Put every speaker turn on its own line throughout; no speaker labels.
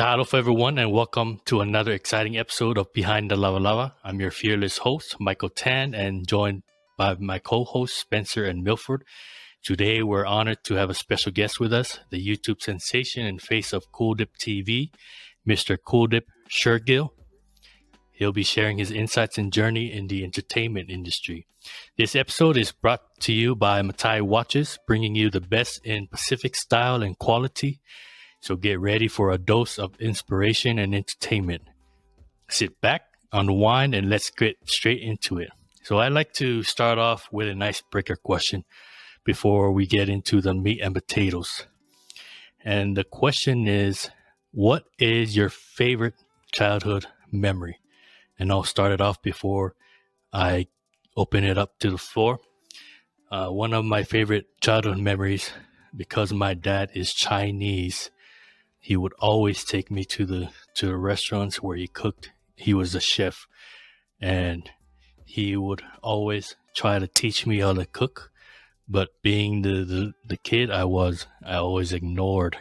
Tahalo everyone, and welcome to another exciting episode of Behind the Lava Lava. I'm your fearless host, Michael Tan, and joined by my co-hosts, Spencer and Milford. Today, we're honored to have a special guest with us, the YouTube sensation and face of Kuldip TV, Mr. Kuldip Shergill. He'll be sharing his insights and journey in the entertainment industry. This episode is brought to you by emcee Watches, bringing you the best in Pacific style and quality. So get ready for a dose of inspiration and entertainment. Sit back, unwind, and let's get straight into it. So I'd like to start off with an icebreaker question before we get into the meat and potatoes. And the question is, what is your favorite childhood memory? And I'll start it off before I open it up to the floor. One of my favorite childhood memories, because my dad is Chinese, he would always take me to the restaurants where he cooked. He was a chef, and he would always try to teach me how to cook. But being the kid I was, I always ignored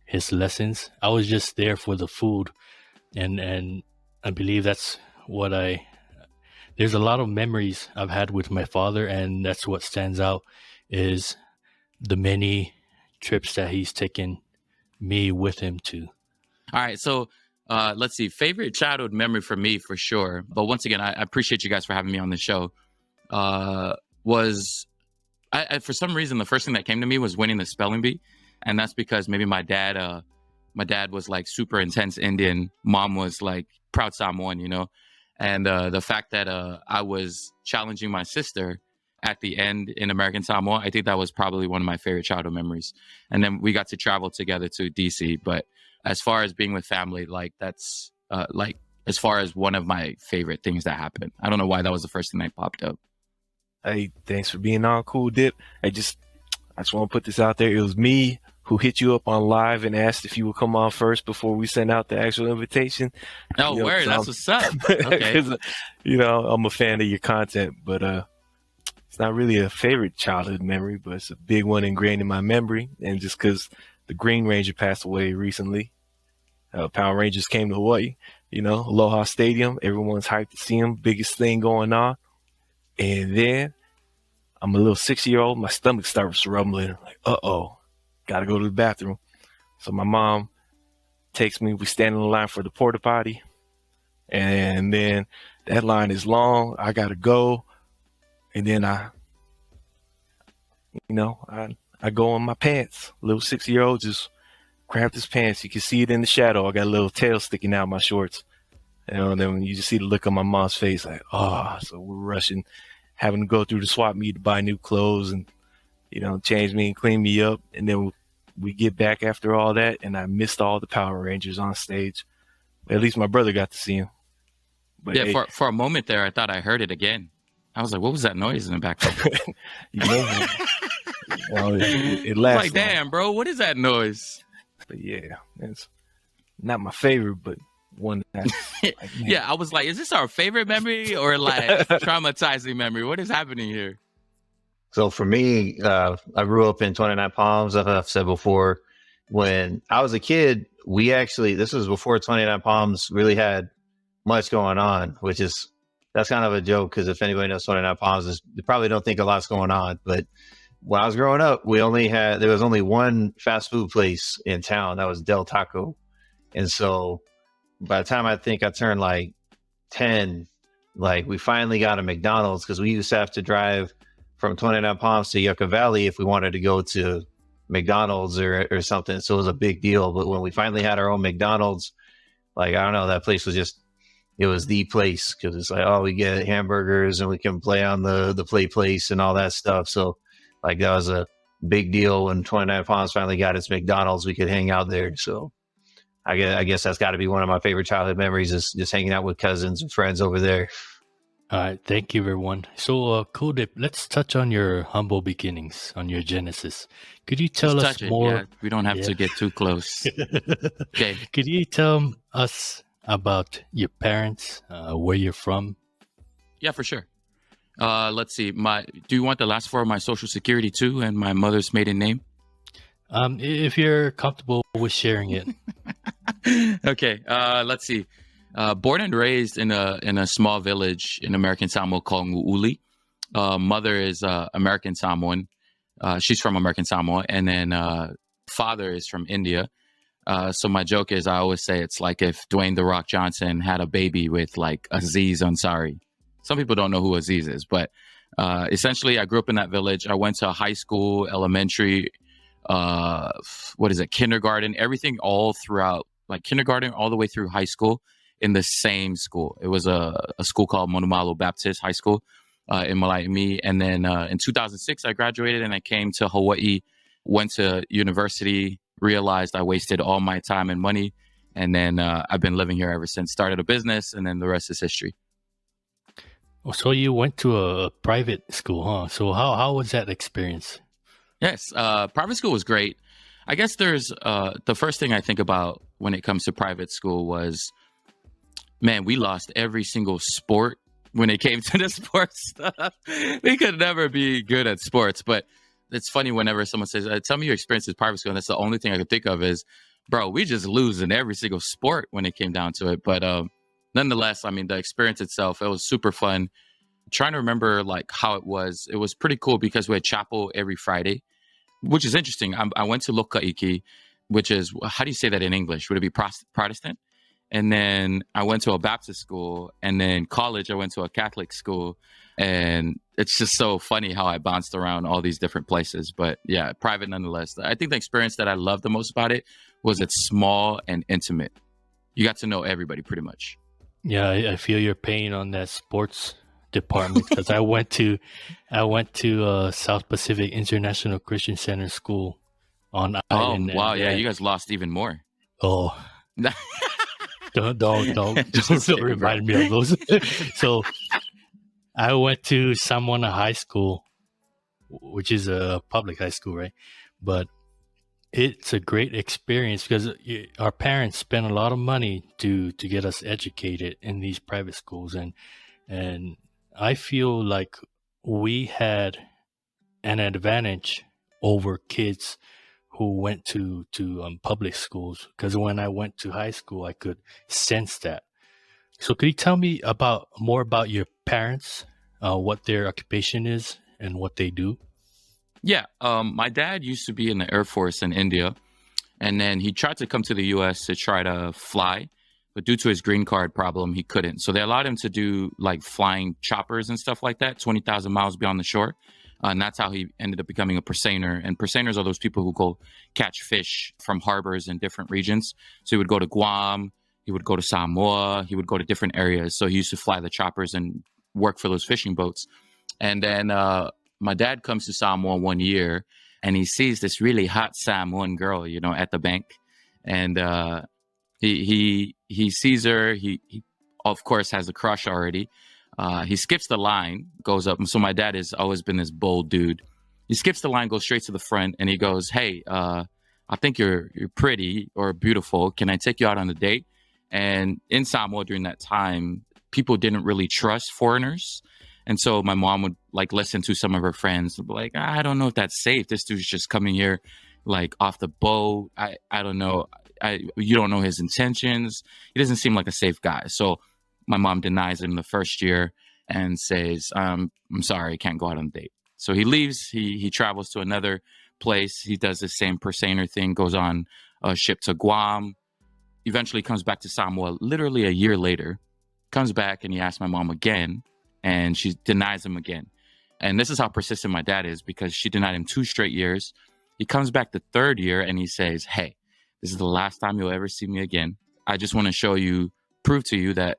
his lessons. I was just there for the food, and I believe that's what there's a lot of memories I've had with my father, and that's what stands out is the many trips that he's taken me with him to.
All right, so let's see. Favorite childhood memory for me, for sure. But once again, I appreciate you guys for having me on the show. Was for some reason the first thing that came to me was winning the spelling bee, and that's because maybe my dad was like super intense Indian. Mom was like proud Samoan, and the fact that I was challenging my sister at the end in American Samoa, I think that was probably one of my favorite childhood memories. And then we got to travel together to DC. But as far as being with family, like that's as far as one of my favorite things that happened. I don't know why that was the first thing that popped up.
Hey, thanks for being on, Kooldip. I just want to put this out there. It was me who hit you up on live and asked if you would come on first before we sent out the actual invitation.
Oh, word, that's what's up. Okay.
I'm a fan of your content, but it's not really a favorite childhood memory, but it's a big one ingrained in my memory. And just because the Green Ranger passed away recently, Power Rangers came to Hawaii, Aloha Stadium. Everyone's hyped to see him. Biggest thing going on. And then I'm a little 6-year-old. My stomach starts rumbling. Like, uh-oh, got to go to the bathroom. So my mom takes me. We stand in the line for the porta potty. And then that line is long. I got to go. And then I go in my pants. Little 6-year-old just grabbed his pants. You can see it in the shadow. I got a little tail sticking out of my shorts. And then you just see the look on my mom's face, like, oh, so we're rushing, having to go through the swap meet to buy new clothes and, change me and clean me up. And then we get back after all that, and I missed all the Power Rangers on stage. But at least my brother got to see him. But
yeah,
hey,
for a moment there, I thought I heard it again. I was like, what was that noise in the background?
It lasts.
Like, damn, bro, what is that noise?
But yeah, it's not my favorite, but one that's like,
yeah, I was like, is this our favorite memory or like traumatizing memory? What is happening here?
So for me, I grew up in 29 Palms. I've said before, when I was a kid, this was before 29 Palms really had much going on, that's kind of a joke, because if anybody knows 29 Palms, they probably don't think a lot's going on. But when I was growing up, there was only one fast food place in town. That was Del Taco. And so by the time I think I turned like 10, like we finally got a McDonald's, because we used to have to drive from 29 Palms to Yucca Valley if we wanted to go to McDonald's or something. So it was a big deal. But when we finally had our own McDonald's, like, I don't know, that place was it was the place, because it's like, oh, we get hamburgers and we can play on the play place and all that stuff. So like that was a big deal when 29 Palms finally got its McDonald's. We could hang out there. So I guess that's got to be one of my favorite childhood memories, is just hanging out with cousins and friends over there.
All right, thank you, everyone. So, Kuldip, let's touch on your humble beginnings, on your genesis. Could you tell us more?
Yeah, we don't have to get too close. Okay.
Could you tell us about your parents, where you're from?
Yeah, for sure. Let's see. Do you want the last four of my social security too, and my mother's maiden name?
If you're comfortable with sharing it.
Okay, let's see. Born and raised in a small village in American Samoa called Nguuli. Mother is American Samoan. She's from American Samoa, and then father is from India. So my joke is, I always say it's like if Dwayne the Rock Johnson had a baby with like Aziz Ansari. Some people don't know who Aziz is, but essentially, I grew up in that village. I went to high school, elementary, kindergarten, everything all throughout, like kindergarten all the way through high school in the same school. It was a school called Monumalo Baptist High School in Malaimi. And then in 2006, I graduated and I came to Hawaii, went to university, realized I wasted all my time and money. And then I've been living here ever since. Started a business, and then the rest is history.
Oh, so you went to a private school, huh? So how was that experience?
Yes, private school was great. I guess there's the first thing I think about when it comes to private school was, man, we lost every single sport when it came to the sports stuff. We could never be good at sports, but it's funny whenever someone says, tell me your experience at private school, and that's the only thing I could think of is, bro, we just lose in every single sport when it came down to it. But nonetheless, I mean, the experience itself, it was super fun. Trying to remember like how it was pretty cool because we had chapel every Friday, which is interesting. I went to Lokaiki, which is, how do you say that in English? Would it be Protestant? And then I went to a Baptist school, and then college, I went to a Catholic school. And it's just so funny how I bounced around all these different places. But yeah, private nonetheless. I think the experience that I loved the most about it was it's small and intimate. You got to know everybody pretty much.
Yeah, I feel your pain on that sports department because I went to South Pacific International Christian Center School on island.
Oh wow, yeah, you guys lost even more.
Oh, don't remind me of those. So I went to Samoana High School, which is a public high school, right? But it's a great experience because our parents spent a lot of money to get us educated in these private schools, and I feel like we had an advantage over kids who went to public schools, because when I went to high school, I could sense that. So could you tell me more about your parents, what their occupation is and what they do?
Yeah, my dad used to be in the Air Force in India, and then he tried to come to the U.S. to try to fly, but due to his green card problem, he couldn't. So they allowed him to do like flying choppers and stuff like that, 20,000 miles beyond the shore. And that's how he ended up becoming a purseiner. And purseaners are those people who go catch fish from harbors in different regions. So he would go to Guam, he would go to Samoa, he would go to different areas. So he used to fly the choppers and work for those fishing boats. And then my dad comes to Samoa one year, and he sees this really hot Samoan girl, at the bank. And he sees her. He of course has a crush already. He skips the line, goes up. So my dad has always been this bold dude. He skips the line, goes straight to the front, and he goes, "Hey, I think you're pretty or beautiful. Can I take you out on a date?" And in Samoa during that time, people didn't really trust foreigners. And so my mom would like listen to some of her friends and be like, "I don't know if that's safe. This dude's just coming here like off the boat. I don't know. You don't know his intentions. He doesn't seem like a safe guy." So my mom denies him the first year and says, "I'm sorry, I can't go out on a date." So he leaves. He travels to another place. He does the same purseiner thing, goes on a ship to Guam, eventually comes back to Samoa literally a year later, comes back, and he asks my mom again, and she denies him again. And this is how persistent my dad is, because she denied him 2 straight years. He comes back the 3rd year and he says, "Hey, this is the last time you'll ever see me again. I just want to prove to you that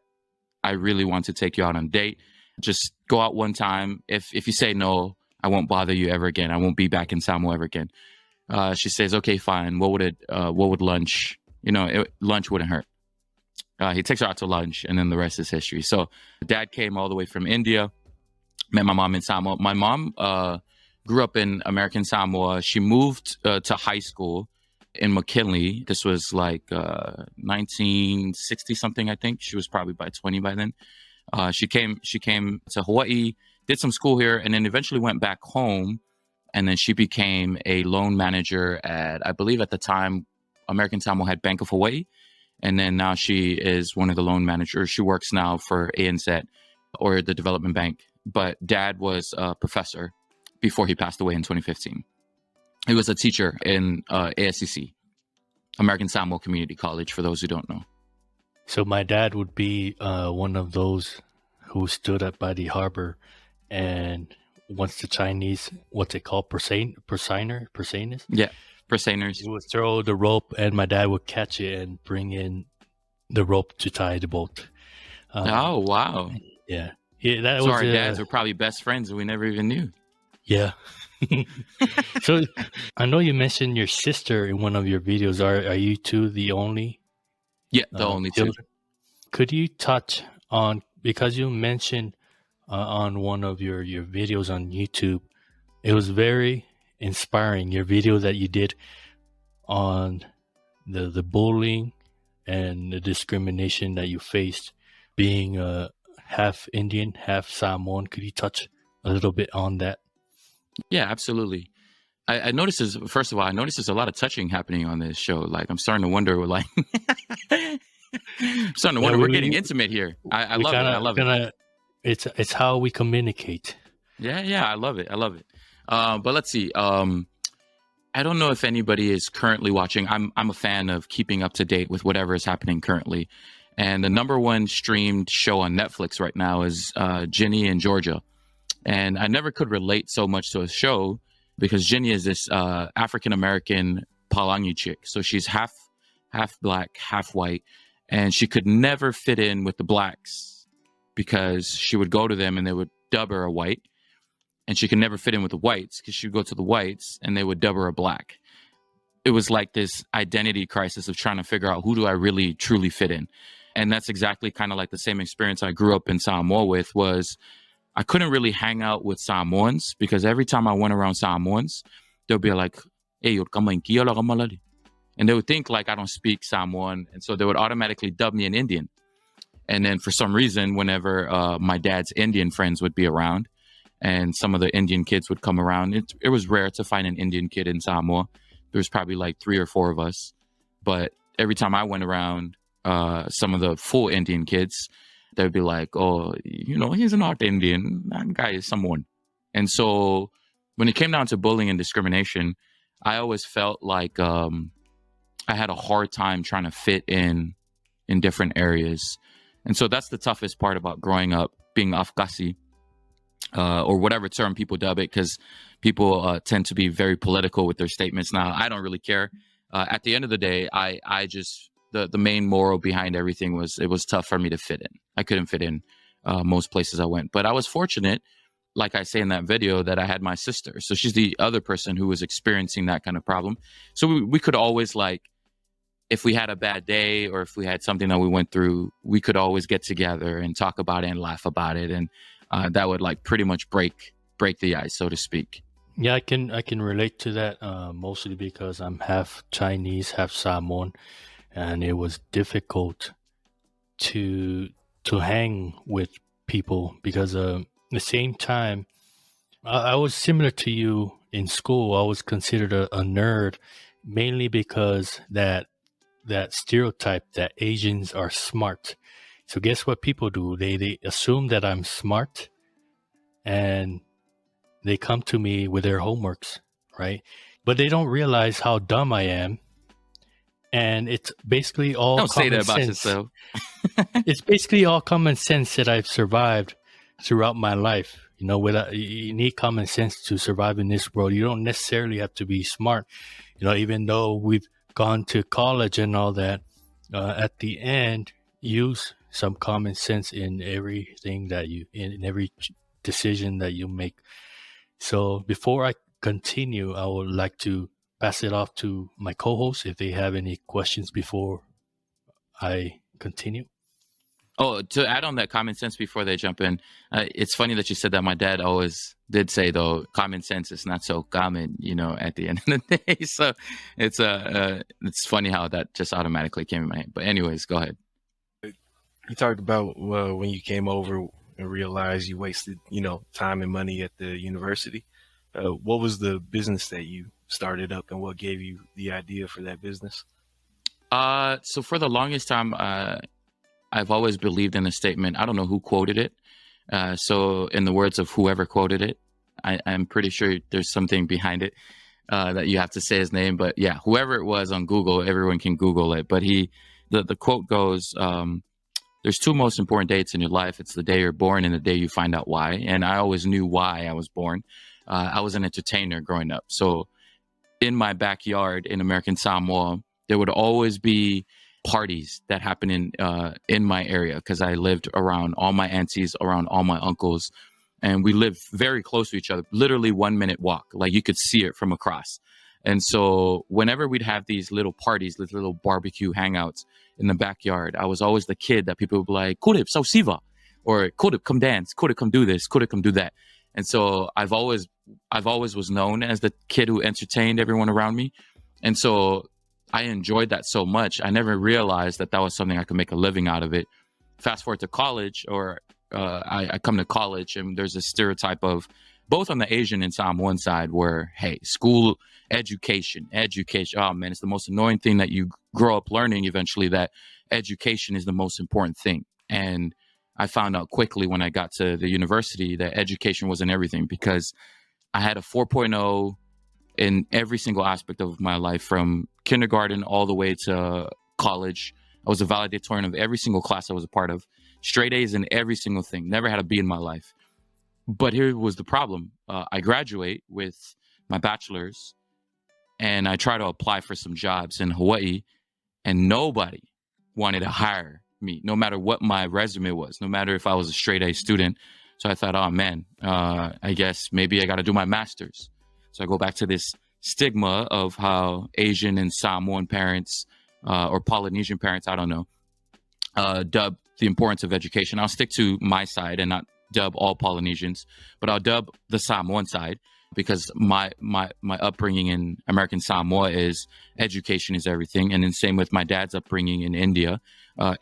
I really want to take you out on a date. Just go out one time. If you say no, I won't bother you ever again. I won't be back in Samoa ever again." She says, "Okay, fine. What would lunch? Lunch wouldn't hurt." He takes her out to lunch, and then the rest is history. So dad came all the way from India, met my mom in Samoa. My mom grew up in American Samoa. She moved to high school in McKinley. This was like 1960 something, I think. She was probably by 20 by then. She came to Hawaii, did some school here, and then eventually went back home. And then she became a loan manager at, I believe at the time, American Samoa had Bank of Hawaii. And then now she is one of the loan managers. She works now for ANZ or the development bank. But dad was a professor before he passed away in 2015. He was a teacher in ASCC, American Samoa Community College, for those who don't know.
So my dad would be one of those who stood up by the harbor, and once the Chinese, what's it called, Persianers?
Yeah, Persianers.
He would throw the rope, and my dad would catch it and bring in the rope to tie the boat.
Oh, wow.
Yeah.
So our dads were probably best friends and we never even knew.
Yeah. So I know you mentioned your sister in one of your videos. Are you two the only?
Yeah, the only two.
children? Could you touch on, because you mentioned on one of your videos on YouTube, it was very inspiring, your video that you did on the bullying and the discrimination that you faced being half Indian, half Samoan. Could you touch a little bit on that?
Yeah, absolutely. I noticed this, first of all, I noticed there's a lot of touching happening on this show. Like, I'm starting to wonder, like, we're getting intimate here. I love it. I love it.
It's how we communicate.
Yeah, I love it. But let's see. I don't know if anybody is currently watching. I'm a fan of keeping up to date with whatever is happening currently. And the number one streamed show on Netflix right now is Ginny in Georgia. And I never could relate so much to a show because Ginny is this African-American Palangi chick. So she's half black, half white. And she could never fit in with the blacks because she would go to them and they would dub her a white. And she could never fit in with the whites because she would go to the whites and they would dub her a black. It was like this identity crisis of trying to figure out, who do I really truly fit in? And that's exactly kind of like the same experience I grew up in Samoa with. Was I couldn't really hang out with Samoans because every time I went around Samoans, they'll be like, hey, and they would think like I don't speak Samoan. And so they would automatically dub me an Indian. And then for some reason, whenever my dad's Indian friends would be around and some of the Indian kids would come around, it was rare to find an Indian kid in Samoa. There was probably like 3 or 4 of us. But every time I went around, some of the full Indian kids, they'd be like, oh, he's not Indian. That guy is Samoan. And so when it came down to bullying and discrimination, I always felt like I had a hard time trying to fit in different areas. And so that's the toughest part about growing up, being Afghasi, or whatever term people dub it, because people tend to be very political with their statements. Now, I don't really care. At the end of the day, I just, the main moral behind everything was it was tough for me to fit in. I couldn't fit in most places I went. But I was fortunate, like I say in that video, that I had my sister. So she's the other person who was experiencing that kind of problem. So we could always, like, if we had a bad day or if we had something that we went through, we could always get together and talk about it and laugh about it. And that would like pretty much break the ice, so to speak.
Yeah, I can relate to that mostly because I'm half Chinese, half Samoan, and it was difficult to hang with people because at the same time, I was similar to you in school. I was considered a nerd mainly because that stereotype that Asians are smart. So guess what people do? They assume that I'm smart and they come to me with their homeworks, right? But they don't realize how dumb I am. And it's basically all
don't say that about
sense.
yourself.
It's basically all common sense that I've survived throughout my life. You need common sense to survive in this world. You don't necessarily have to be smart. Even though we've gone to college and all that, at the end, use some common sense in everything in every decision that you make. So before I continue, I would like to pass it off to my co-hosts if they have any questions before I continue.
Oh, to add on that common sense before they jump in, it's funny that you said that. My dad always did say, though, common sense is not so common, at the end of the day. So it's funny how that just automatically came in my head. But anyways, go ahead.
You talked about when you came over and realized you wasted, time and money at the university. What was the business that you started up and what gave you the idea for that business?
So for the longest time, I've always believed in a statement. I don't know who quoted it. So in the words of whoever quoted it, I'm pretty sure there's something behind it that you have to say his name. But yeah, whoever it was on Google, everyone can Google it. But the quote goes, there's two most important dates in your life. It's the day you're born and the day you find out why. And I always knew why I was born. I was an entertainer growing up. So in my backyard in American Samoa, there would always be parties that happen in my area because I lived around all my aunties, around all my uncles, and we lived very close to each other, literally 1 minute walk. Like you could see it from across. And so whenever we'd have these little parties, these little barbecue hangouts in the backyard, I was always the kid that people would be like, Kooldip, so siva, or Kooldip, come dance, Kooldip, come do this, Kooldip, come do that. And so I've always was known as the kid who entertained everyone around me. And so I enjoyed that so much. I never realized that was something I could make a living out of it. Fast forward to college, or I come to college, and there's a stereotype of both on the Asian and Samoan side where, hey, school, education. Oh man, it's the most annoying thing that you grow up learning eventually, that education is the most important thing. And I found out quickly when I got to the university that education wasn't everything, because I had a 4.0 in every single aspect of my life, from kindergarten all the way to college. I was a valedictorian of every single class I was a part of, straight A's in every single thing, never had a B in my life. But here was the problem. I graduate with my bachelor's and I try to apply for some jobs in Hawaii, and nobody wanted to hire me, no matter what my resume was, no matter if I was a straight A student. So I thought, oh man, I guess maybe I got to do my master's. So I go back to this stigma of how Asian and Samoan parents or Polynesian parents, I don't know, dub the importance of education. I'll stick to my side and not dub all Polynesians, but I'll dub the Samoan side, because my upbringing in American Samoa is education is everything. And then same with my dad's upbringing in India,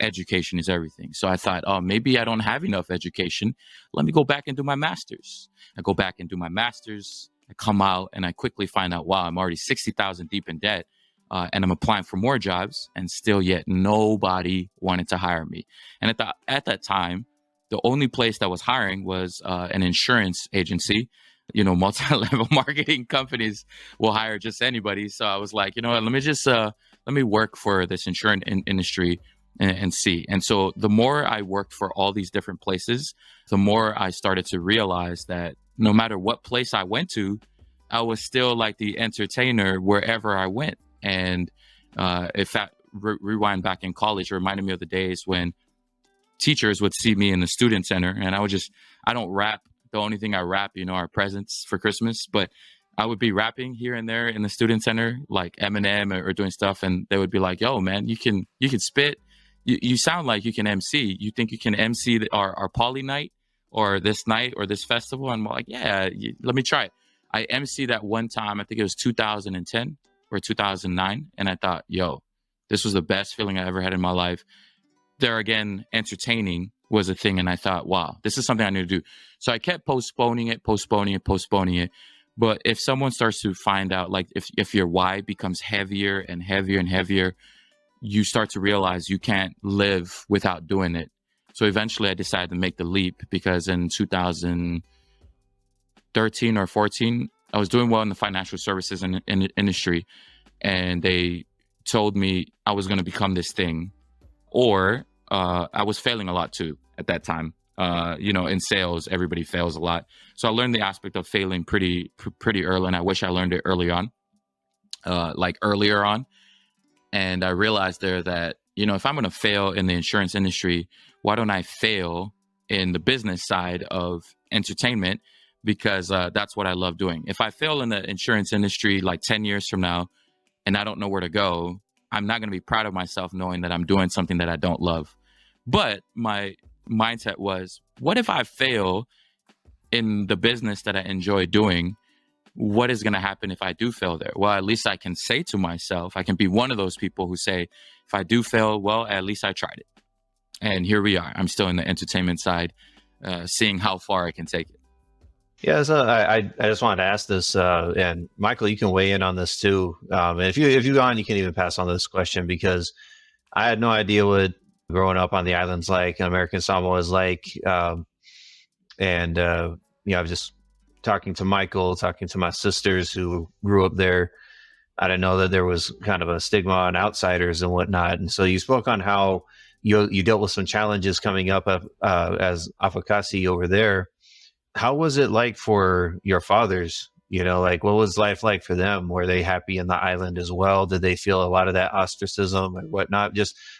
education is everything. So I thought, oh, maybe I don't have enough education. Let me go back and do my master's. I go back and do my master's. I come out and I quickly find out, wow, I'm already 60,000 deep in debt. And I'm applying for more jobs, and still yet nobody wanted to hire me. And at that time, the only place that was hiring was an insurance agency. You know, multi-level marketing companies will hire just anybody. So I was like, you know what, let me work for this insurance industry and see. And so the more I worked for all these different places, the more I started to realize that no matter what place I went to, I was still like the entertainer wherever I went. And if I rewind back in college, it reminded me of the days when teachers would see me in the student center, and I don't rap. The only thing I rap, are presents for Christmas, but I would be rapping here and there in the student center, like Eminem or doing stuff. And they would be like, yo, man, you can spit. You sound like you can MC. You think you can MC our poly night or this night or this festival? And I'm like, yeah, let me try it. I MC that one time. I think it was 2010 or 2009. And I thought, yo, this was the best feeling I ever had in my life. There again, entertaining was a thing. And I thought, wow, this is something I need to do. So I kept postponing it. But if someone starts to find out, like if your why becomes heavier and heavier and heavier, you start to realize you can't live without doing it. So eventually I decided to make the leap, because in 2013 or 14, I was doing well in the financial services industry. And they told me I was going to become this thing, or I was failing a lot too at that time. In sales, everybody fails a lot. So I learned the aspect of failing pretty early, and I wish I learned it earlier on. And I realized there that, if I'm going to fail in the insurance industry, why don't I fail in the business side of entertainment? Because that's what I love doing. If I fail in the insurance industry like 10 years from now and I don't know where to go, I'm not going to be proud of myself knowing that I'm doing something that I don't love. But my mindset was, what if I fail in the business that I enjoy doing? What is going to happen if I do fail there? Well, at least I can say to myself, I can be one of those people who say, if I do fail, well, at least I tried it. And here we are. I'm still in the entertainment side, seeing how far I can take it.
Yeah, so I just wanted to ask this, and Michael, you can weigh in on this too. And if you go on, you can even pass on this question because I had no idea what growing up on the islands like American Samoa is like, and I was just talking to Michael, talking to my sisters who grew up there. I didn't know that there was kind of a stigma on outsiders and whatnot. And so you spoke on how you dealt with some challenges coming up as Afakasi over there. How was it like for your fathers? Like what was life like for them? Were they happy in the island as well? Did they feel a lot of that ostracism and whatnot?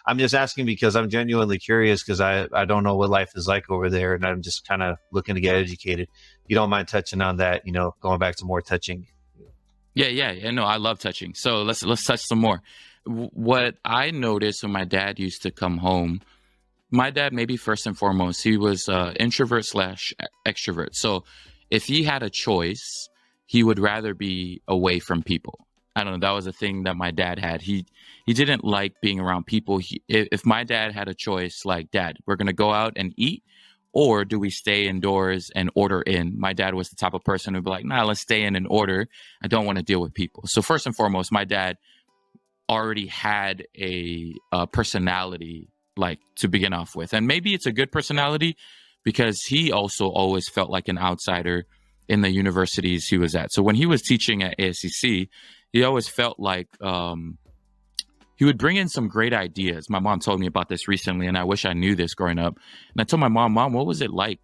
I'm just asking because I'm genuinely curious because I don't know what life is like over there, and I'm just kind of looking to get educated. You don't mind touching on that? Going back to more touching.
Yeah. No, I love touching. So let's touch some more. What I noticed when my dad used to come home, my dad, maybe first and foremost, he was introvert slash extrovert. So if he had a choice, he would rather be away from people. I don't know. That was a thing that my dad had. He didn't like being around people. If my dad had a choice, like, Dad, we're gonna go out and eat, or do we stay indoors and order in? My dad was the type of person who'd be like, nah, let's stay in and order. I don't want to deal with people. So first and foremost, my dad already had a personality, like, to begin off with. And maybe it's a good personality because he also always felt like an outsider in the universities he was at. So when he was teaching at ASCC, he always felt like he would bring in some great ideas. My mom told me about this recently, and I wish I knew this growing up. And I told my mom, what was it like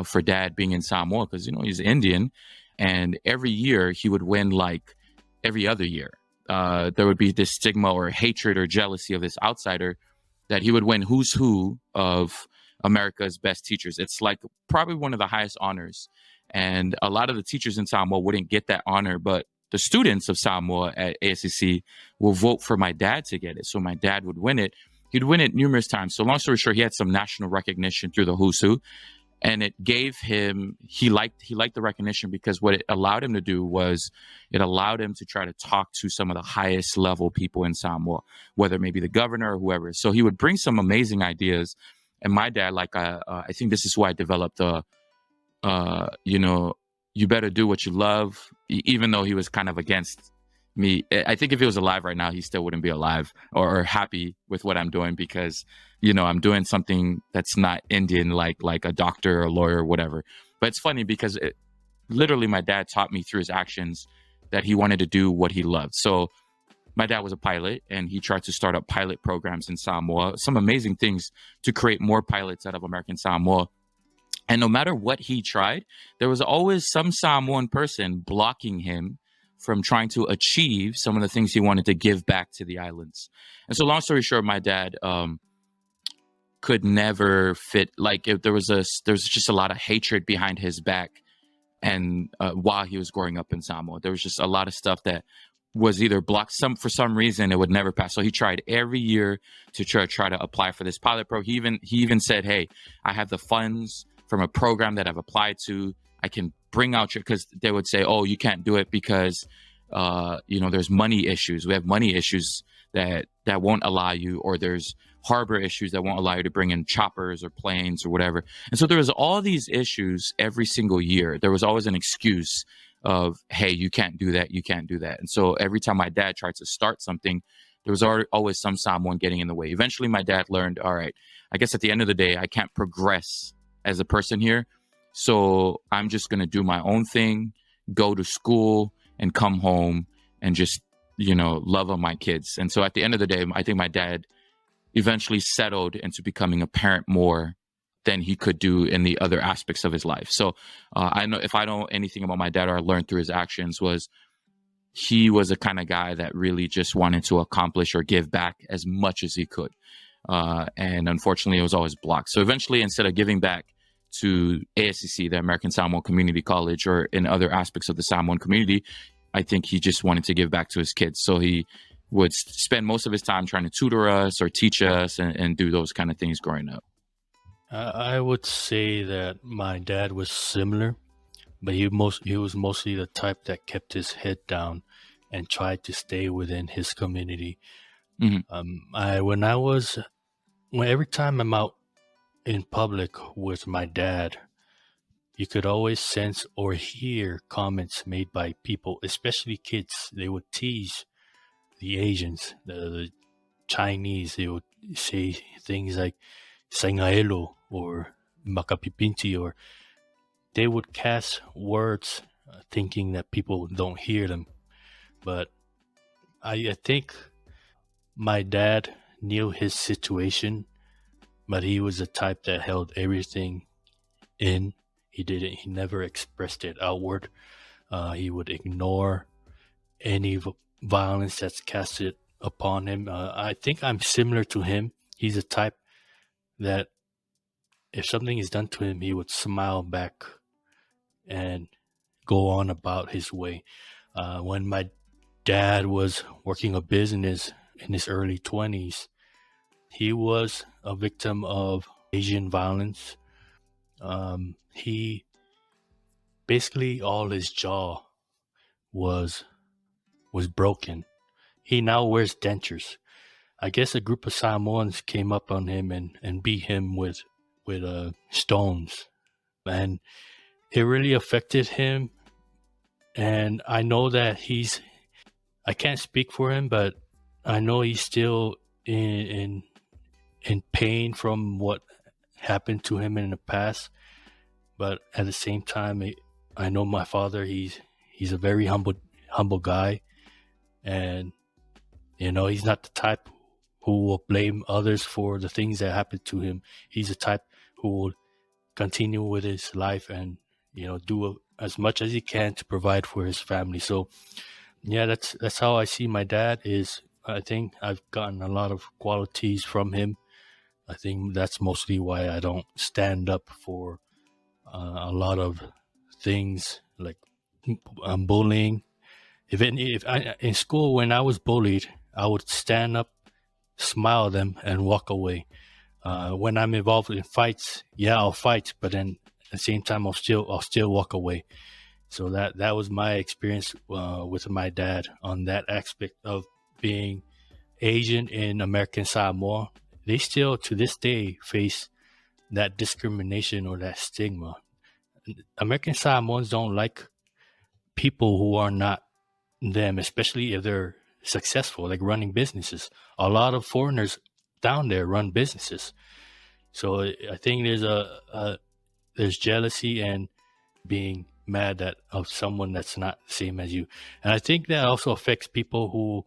for Dad being in Samoa? Because, he's Indian, and every year he would win like every other year. There would be this stigma or hatred or jealousy of this outsider that he would win who's who of America's best teachers. It's like probably one of the highest honors. And a lot of the teachers in Samoa wouldn't get that honor, but the students of Samoa at ASCC will vote for my dad to get it. So my dad would win it. He'd win it numerous times. So long story short, he had some national recognition through the who's who. And it gave him, he liked the recognition because what it allowed him to do was it allowed him to try to talk to some of the highest level people in Samoa, whether it may be the governor or whoever. So he would bring some amazing ideas. And my dad, like, I think this is why I developed you better do what you love, even though he was kind of against me. I think if he was alive right now, he still wouldn't be alive or happy with what I'm doing because, I'm doing something that's not Indian, like a doctor or a lawyer or whatever. But it's funny because literally my dad taught me through his actions that he wanted to do what he loved. So my dad was a pilot, and he tried to start up pilot programs in Samoa, some amazing things to create more pilots out of American Samoa. And no matter what he tried, there was always some Samoan person blocking him from trying to achieve some of the things he wanted to give back to the islands. And so long story short, my dad could never fit, like, if there was just a lot of hatred behind his back. And while he was growing up in Samoa, there was just a lot of stuff that was either blocked. For some reason it would never pass. So he tried every year to try to apply for this pilot pro. He even said, hey, I have the funds from a program that I've applied to. I can bring out because they would say, oh, you can't do it because there's money issues. We have money issues that won't allow you, or there's harbor issues that won't allow you to bring in choppers or planes or whatever. And so there was all these issues every single year. There was always an excuse of, hey, you can't do that, you can't do that. And so every time my dad tried to start something, there was always someone getting in the way. Eventually my dad learned, all right, I guess at the end of the day, I can't progress as a person here. So I'm just going to do my own thing, go to school and come home and just, love on my kids. And so at the end of the day, I think my dad eventually settled into becoming a parent more than he could do in the other aspects of his life. So I know, if I know anything about my dad, or I learned through his actions, was he was a kind of guy that really just wanted to accomplish or give back as much as he could. And unfortunately, it was always blocked. So eventually, instead of giving back to ASCC, the American Samoan Community College, or in other aspects of the Samoan community, I think he just wanted to give back to his kids. So he would spend most of his time trying to tutor us or teach us and do those kind of things growing up.
I would say that my dad was similar, but he was mostly the type that kept his head down and tried to stay within his community.
Mm-hmm.
Every time I'm out in public with my dad, you could always sense or hear comments made by people, especially kids. They would tease the Asians, the Chinese. They would say things like "sangaelo" or "makapipinti," or they would cast words thinking that people don't hear them. But I think my dad knew his situation, but he was the type that held everything in. He never expressed it outward. He would ignore any violence that's casted upon him. I think I'm similar to him. He's a type that if something is done to him, he would smile back and go on about his way. When my dad was working a business in his early 20s, he was a victim of Asian violence. He basically all his jaw was broken. He now wears dentures. I guess a group of Samoans came up on him and beat him with stones, and it really affected him. And I know that I can't speak for him, but I know he's still in pain from what happened to him in the past. But at the same time, I know my father. He's a very humble guy, and he's not the type who will blame others for the things that happened to him. He's the type who will continue with his life and do as much as he can to provide for his family. So yeah, that's how I see my dad. I think I've gotten a lot of qualities from him. I think that's mostly why I don't stand up for a lot of things like bullying. If in school, when I was bullied, I would stand up, smile at them, and walk away. When I'm involved in fights, I'll fight, but then at the same time, I'll still walk away. So that was my experience with my dad on that aspect of being Asian in American Samoa. They still to this day face that discrimination or that stigma. American Samoans don't like people who are not them, especially if they're successful, like running businesses. A lot of foreigners down there run businesses. So I think there's jealousy and being mad of someone that's not the same as you. And I think that also affects people who,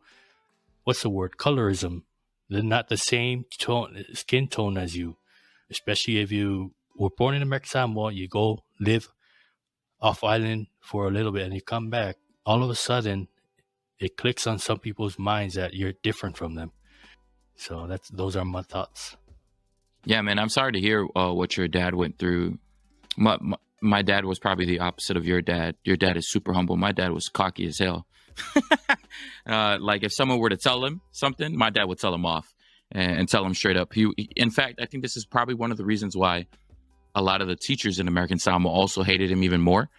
what's the word, colorism. They're not the same skin tone as you, especially if you were born in American Samoa, you go live off island for a little bit and you come back, all of a sudden it clicks on some people's minds that you're different from them. So those are my thoughts.
Yeah, man, I'm sorry to hear what your dad went through. My dad was probably the opposite of your dad. Your dad is super humble. My dad was cocky as hell. Like if someone were to tell him something, my dad would tell him off and tell him straight up. In fact, I think this is probably one of the reasons why a lot of the teachers in American Samoa also hated him even more,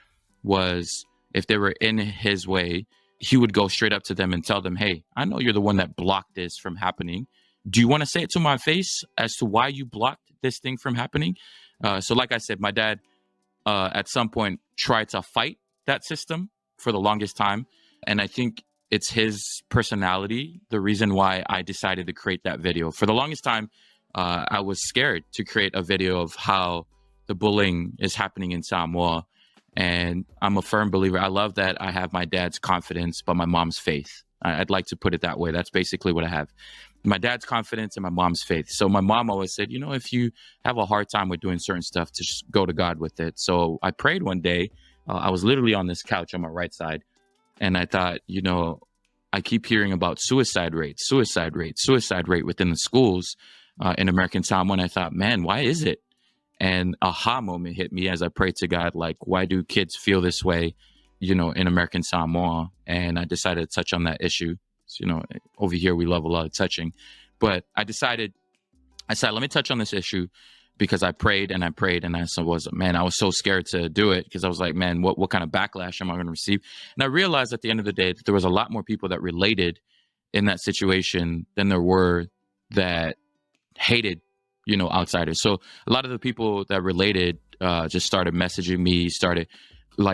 was if they were in his way, he would go straight up to them and tell them, hey, I know you're the one that blocked this from happening. Do you want to say it to my face as to why you blocked this thing from happening? So like I said, my dad at some point tried to fight that system for the longest time. And I think it's his personality, the reason why I decided to create that video. For the longest time, I was scared to create a video of how the bullying is happening in Samoa. And I'm a firm believer. I love that I have my dad's confidence, but my mom's faith. I'd like to put it that way. That's basically what I have. My dad's confidence and my mom's faith. So my mom always said, if you have a hard time with doing certain stuff, to just go to God with it. So I prayed one day. I was literally on this couch on my right side. And I thought, I keep hearing about suicide rate within the schools in American Samoa. And I thought, man, why is it? And aha moment hit me as I prayed to God, like, why do kids feel this way, in American Samoa? And I decided to touch on that issue. So, over here, we love a lot of touching. But I said, let me touch on this issue, because I prayed and I was so scared to do it, because I was like, man, what kind of backlash am I going to receive? And I realized at the end of the day that there was a lot more people that related in that situation than there were that hated, outsiders. So a lot of the people that related just started messaging me,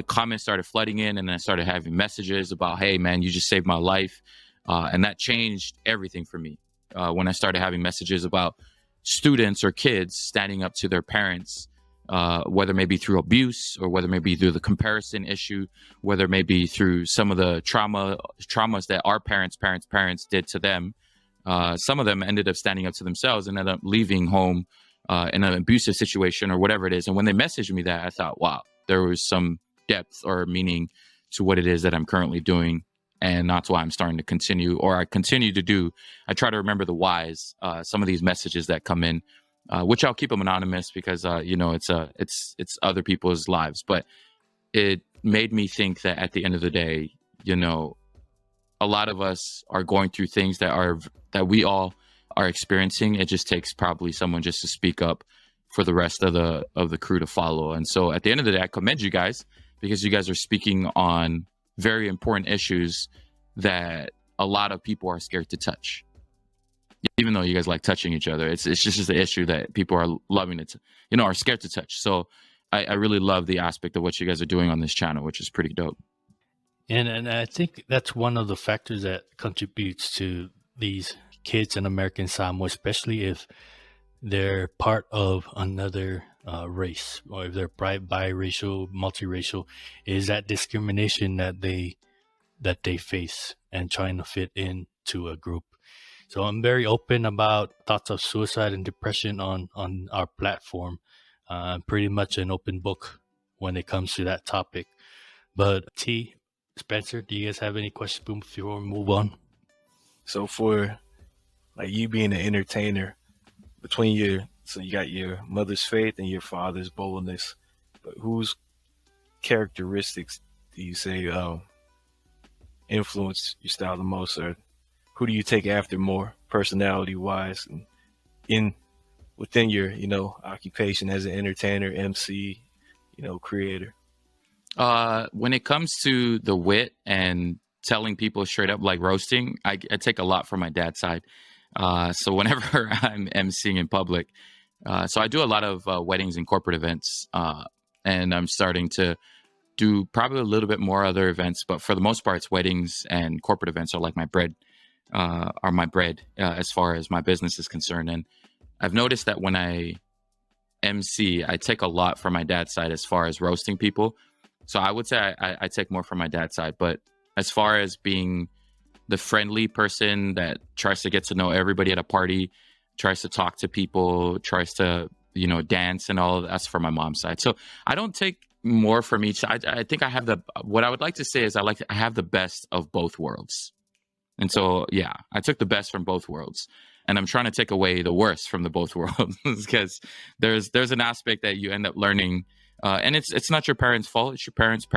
comments started flooding in, and then I started having messages about, hey man, you just saved my life. And that changed everything for me. When I started having messages about students or kids standing up to their parents, whether maybe through abuse or whether maybe through the comparison issue, whether maybe through some of the traumas that our parents did to them. Some of them ended up standing up to themselves and ended up leaving home in an abusive situation or whatever it is. And when they messaged me that, I thought, wow, there was some depth or meaning to what it is that I'm currently doing. And that's why I'm starting to continue to do. I try to remember the whys, some of these messages that come in, which I'll keep them anonymous because, it's other people's lives. But it made me think that at the end of the day, a lot of us are going through things that we all are experiencing. It just takes probably someone just to speak up for the rest of the crew to follow. And so at the end of the day, I commend you guys because you guys are speaking on very important issues that a lot of people are scared to touch. Even though you guys like touching each other, it's just an issue that people are loving it, are scared to touch. So I really love the aspect of what you guys are doing on this channel, which is pretty dope.
And I think that's one of the factors that contributes to these kids in American Samoa, especially if they're part of another race, or if they're biracial, multiracial, is that discrimination that they face and trying to fit into a group. So I'm very open about thoughts of suicide and depression on our platform. I'm pretty much an open book when it comes to that topic. But Spencer, do you guys have any questions before we move on?
So for like you being an entertainer, so you got your mother's faith and your father's boldness, but whose characteristics do you say influence your style the most, or who do you take after more personality wise and within your occupation as an entertainer, MC, creator?
When it comes to the wit and telling people straight up, like roasting, I take a lot from my dad's side. So whenever I'm emceeing in public, so I do a lot of weddings and corporate events, and I'm starting to do probably a little bit more other events, but for the most part, it's weddings and corporate events are like my bread, as far as my business is concerned. And I've noticed that when I MC, I take a lot from my dad's side as far as roasting people. So I would say I take more from my dad's side, but as far as being the friendly person that tries to get to know everybody at a party, tries to talk to people, tries to, dance and all of that's from my mom's side. So I don't take more from each. I think I have what I would like to say is I have the best of both worlds. And so, yeah, I took the best from both worlds and I'm trying to take away the worst from the both worlds because there's an aspect that you end up learning. And it's not your parents' fault. It's your parents.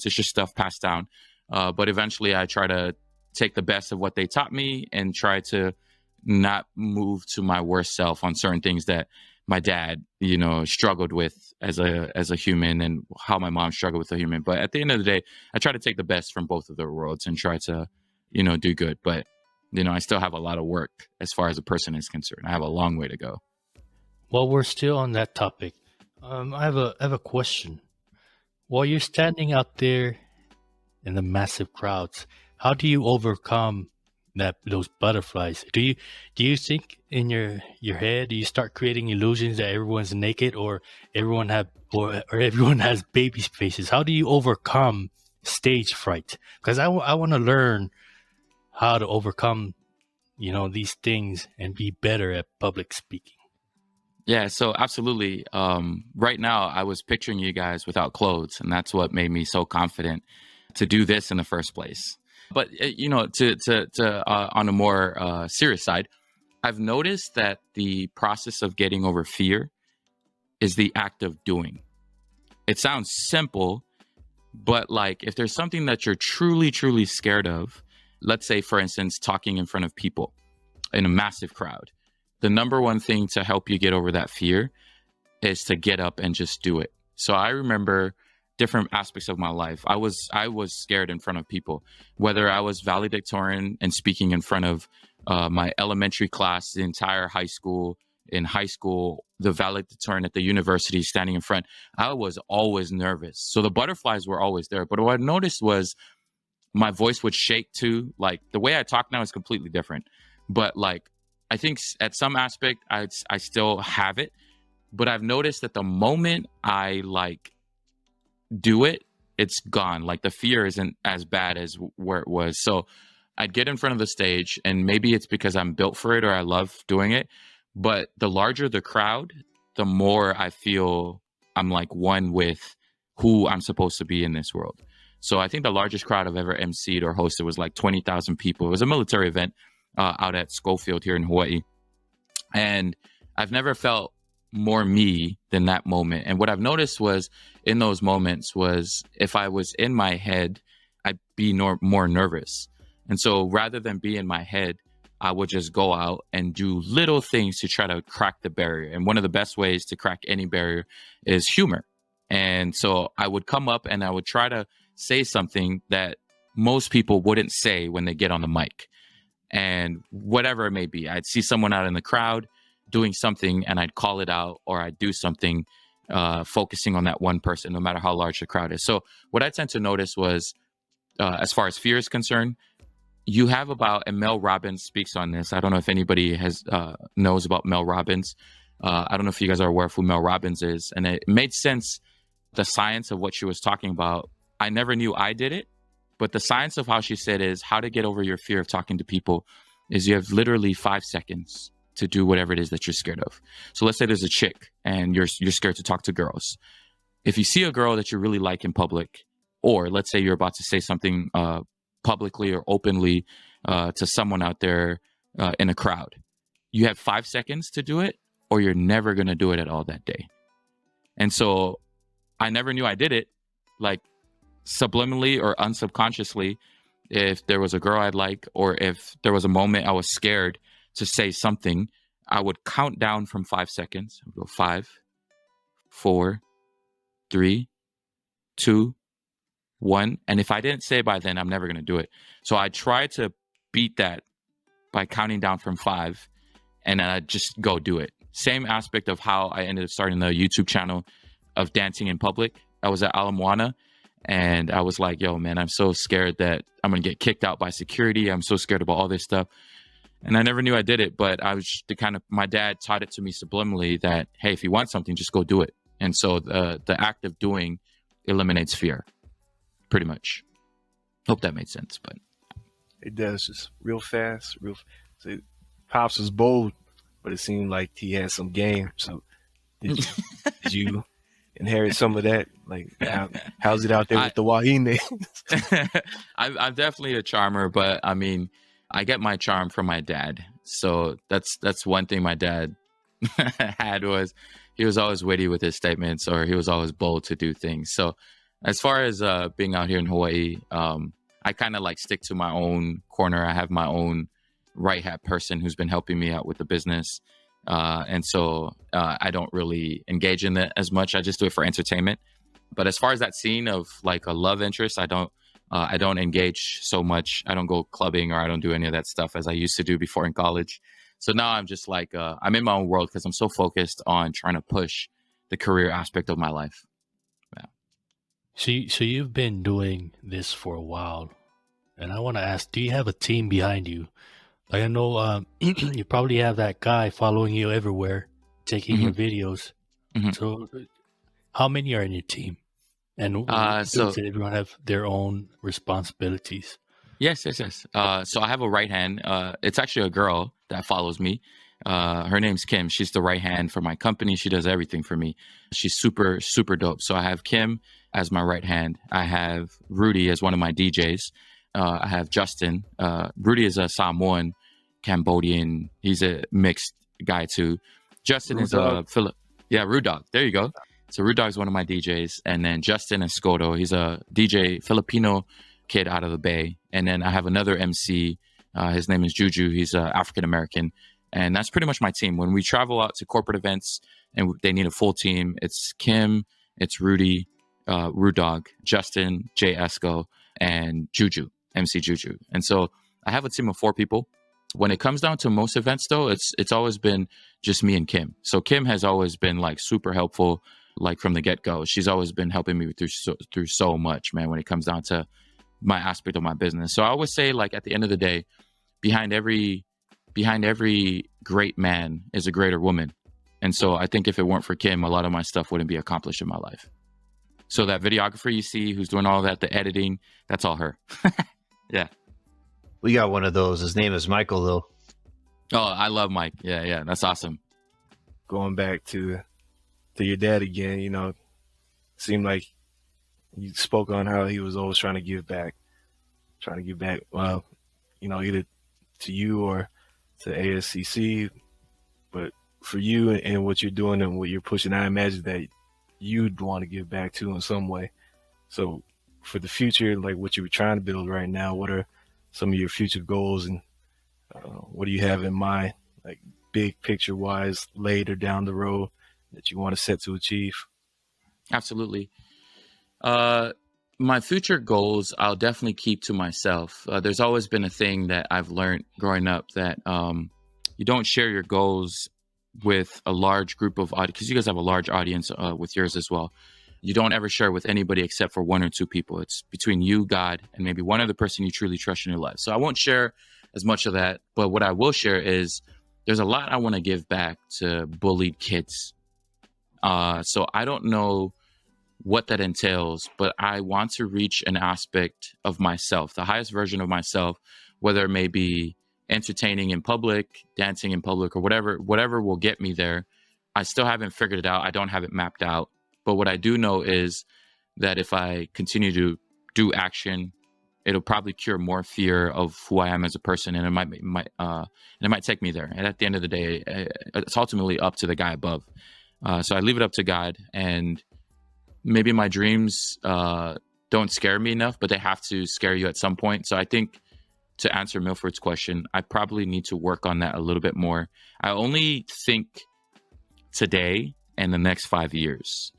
It's just stuff passed down. But eventually I try to take the best of what they taught me and try to not move to my worst self on certain things that my dad, struggled with as a human and how my mom struggled with a human. But at the end of the day, I try to take the best from both of their worlds and try to, do good. But, I still have a lot of work as far as a person is concerned. I have a long way to go.
While we're still on that topic, I have a question. While you're standing out there in the massive crowds, how do you overcome those butterflies? Do you think in your head, do you start creating illusions that everyone's naked or everyone has baby faces? How do you overcome stage fright? Because I want to learn how to overcome these things and be better at public speaking.
Yeah, so absolutely. Right now, I was picturing you guys without clothes, and that's what made me so confident to do this in the first place. But on a more serious side, I've noticed that the process of getting over fear is the act of doing. It sounds simple, but like if there's something that you're truly, truly scared of, let's say, for instance, talking in front of people in a massive crowd, the number one thing to help you get over that fear is to get up and just do it. So I remember different aspects of my life. I was scared in front of people, whether I was valedictorian and speaking in front of my elementary class, the entire high school, in high school, the valedictorian at the university, standing in front, I was always nervous. So the butterflies were always there. But what I noticed was my voice would shake too. Like the way I talk now is completely different. But like, I think at some aspect, I still have it. But I've noticed that the moment I like do it, it's gone. Like the fear isn't as bad as where it was. So I'd get in front of the stage, and maybe it's because I'm built for it or I love doing it. But the larger the crowd, the more I feel I'm like one with who I'm supposed to be in this world. So I think the largest crowd I've ever emceed or hosted was like 20,000 people. It was a military event out at Schofield here in Hawaii. And I've never felt more me than that moment. And what I've noticed was in those moments was if I was in my head, I'd be more nervous. And so rather than be in my head, I would just go out and do little things to try to crack the barrier. And one of the best ways to crack any barrier is humor. And so I would come up and I would try to say something that most people wouldn't say when they get on the mic. And whatever it may be, I'd see someone out in the crowd doing something and I'd call it out, or I'd do something focusing on that one person, no matter how large the crowd is. So what I tend to notice was, as far as fear is concerned, you have about, and Mel Robbins speaks on this. I don't know if anybody knows about Mel Robbins. I don't know if you guys are aware of who Mel Robbins is. And it made sense, the science of what she was talking about. I never knew I did it, but the science of how she said is how to get over your fear of talking to people is you have literally 5 seconds to do whatever it is that you're scared of. So let's say there's a chick and you're scared to talk to girls. If you see a girl that you really like in public, or let's say you're about to say something publicly or openly to someone out there in a crowd, you have 5 seconds to do it, or you're never going to do it at all that day. And so I never knew I did it, like subliminally or unsubconsciously. If there was a girl I'd like, or if there was a moment I was scared to say something, I would count down from 5 seconds. I would go 5, 4, 3, 2, 1. And if I didn't say it by then, I'm never going to do it. So I try to beat that by counting down from 5, and then I just go do it. Same aspect of how I ended up starting the YouTube channel of dancing in public. I was at Ala Moana, and I was like, yo, man, I'm so scared that I'm going to get kicked out by security. I'm so scared about all this stuff. And I never knew I did it, but I was the kind of, my dad taught it to me subliminally that, hey, if you want something, just go do it. And so the act of doing eliminates fear, pretty much. Hope that made sense, but
It does, just real fast, So Pops was bold, but it seemed like he had some game. So did you inherit some of that? Like, how's it out there with the Wahine?
I'm definitely a charmer, but I mean, I get my charm from my dad. So that's one thing my dad had, was he was always witty with his statements, or he was always bold to do things. So as far as being out here in Hawaii, I kind of like stick to my own corner. I have my own right hat person who's been helping me out with the business. And so I don't really engage in that as much. I just do it for entertainment. But as far as that scene of like a love interest, I don't engage so much. I don't go clubbing, or I don't do any of that stuff as I used to do before in college. So now I'm just like, I'm in my own world because I'm so focused on trying to push the career aspect of my life. Yeah.
So you've been doing this for a while, and I want to ask, do you have a team behind you? Like, I know you probably have that guy following you everywhere, taking your videos.
Mhm.
So how many are in your team? And
So
does everyone have their own responsibilities?
yes. So I have a right hand. It's actually a girl that follows me. Her name's Kim. She's the right hand for my company. She does everything for me. She's super, super dope. So I have Kim as my right hand. I have Rudy as one of my DJs. I have Justin. Rudy is a Samoan, Cambodian. He's a mixed guy too. Justin
Rude
is
Dog.
a Philip. Yeah, Rude Dog. There you go. So Rude Dog is one of my DJs, and then Justin Escoto. He's a DJ, Filipino kid out of the Bay. And then I have another MC. His name is Juju. He's African American, and that's pretty much my team. When we travel out to corporate events and they need a full team, it's Kim, it's Rudy, Rude Dog, Justin, Jay Esco, and Juju, MC Juju. And so I have a team of 4 people. When it comes down to most events, though, it's always been just me and Kim. So Kim has always been like super helpful, like from the get go. She's always been helping me through so much, man. When it comes down to my aspect of my business, so I always say, like, at the end of the day, behind every great man is a greater woman. And so I think if it weren't for Kim, a lot of my stuff wouldn't be accomplished in my life. So that videographer you see who's doing all that, the editing, that's all her. Yeah.
We got one of those. His name is Michael, though.
Oh, I love Mike. Yeah. That's awesome.
Going back to your dad again, you know, seemed like you spoke on how he was always trying to give back, well, you know, either to you or to ASCC, but for you and what you're doing and what you're pushing, I imagine that you'd want to give back to in some way. So for the future, like what you're trying to build right now, what are some of your future goals, and what do you have in mind, like big picture wise, later down the road, that you want to set to achieve?
Absolutely. My future goals, I'll definitely keep to myself. There's always been a thing that I've learned growing up, that you don't share your goals with a large group of audience, because you guys have a large audience with yours as well. You don't ever share with anybody except for one or two people. It's between you, God, and maybe one other person you truly trust in your life. So I won't share as much of that, but what I will share is there's a lot I want to give back to bullied kids. So I don't know what that entails, but I want to reach an aspect of myself, the highest version of myself, whether it may be entertaining in public, dancing in public, or whatever will get me there. I still haven't figured it out. I don't have it mapped out. But what I do know is that if I continue to do action, it'll probably cure more fear of who I am as a person, and it might take me there. And at the end of the day, it's ultimately up to the guy above. So I leave it up to God, and maybe my dreams don't scare me enough, but they have to scare you at some point. So I think, to answer Milford's question, I probably need to work on that a little bit more. I only think today and the next 5 years.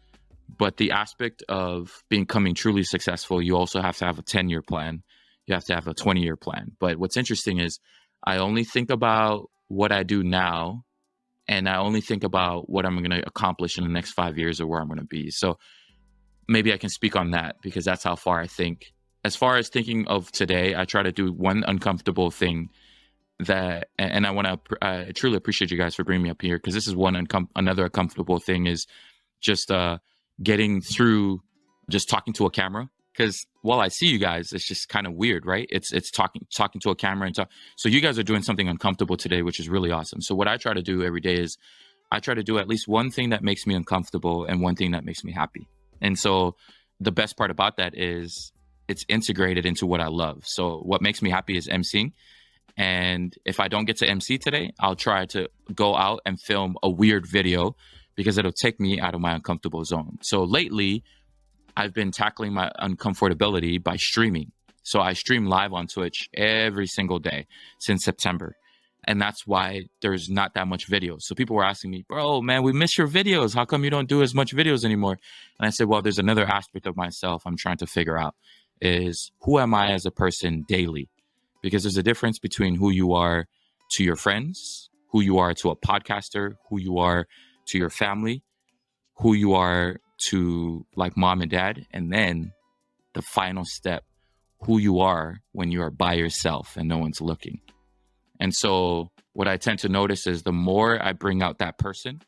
But the aspect of becoming truly successful, you also have to have a 10-year plan. You have to have a 20-year plan. But what's interesting is I only think about what I do now, and I only think about what I'm going to accomplish in the next 5 years or where I'm going to be. So maybe I can speak on that, because that's how far I think. As far as thinking of today, I try to do one uncomfortable thing and I truly appreciate you guys for bringing me up here, because this is another uncomfortable thing, is just getting through just talking to a camera. Because while I see you guys, it's just kind of weird, right? It's talking to a camera and talk. So you guys are doing something uncomfortable today, which is really awesome. So what I try to do every day is I try to do at least one thing that makes me uncomfortable and one thing that makes me happy. And so the best part about that is it's integrated into what I love. So what makes me happy is emceeing. And if I don't get to MC today, I'll try to go out and film a weird video, because it'll take me out of my uncomfortable zone. So lately, I've been tackling my uncomfortability by streaming. So I stream live on Twitch every single day since September. And that's why there's not that much videos. So people were asking me, bro, man, we miss your videos. How come you don't do as much videos anymore? And I said, well, there's another aspect of myself I'm trying to figure out, is who am I as a person daily? Because there's a difference between who you are to your friends, who you are to a podcaster, who you are to your family, who you are to like mom and dad, and then the final step, who you are when you are by yourself and no one's looking. And so what I tend to notice is the more I bring out that person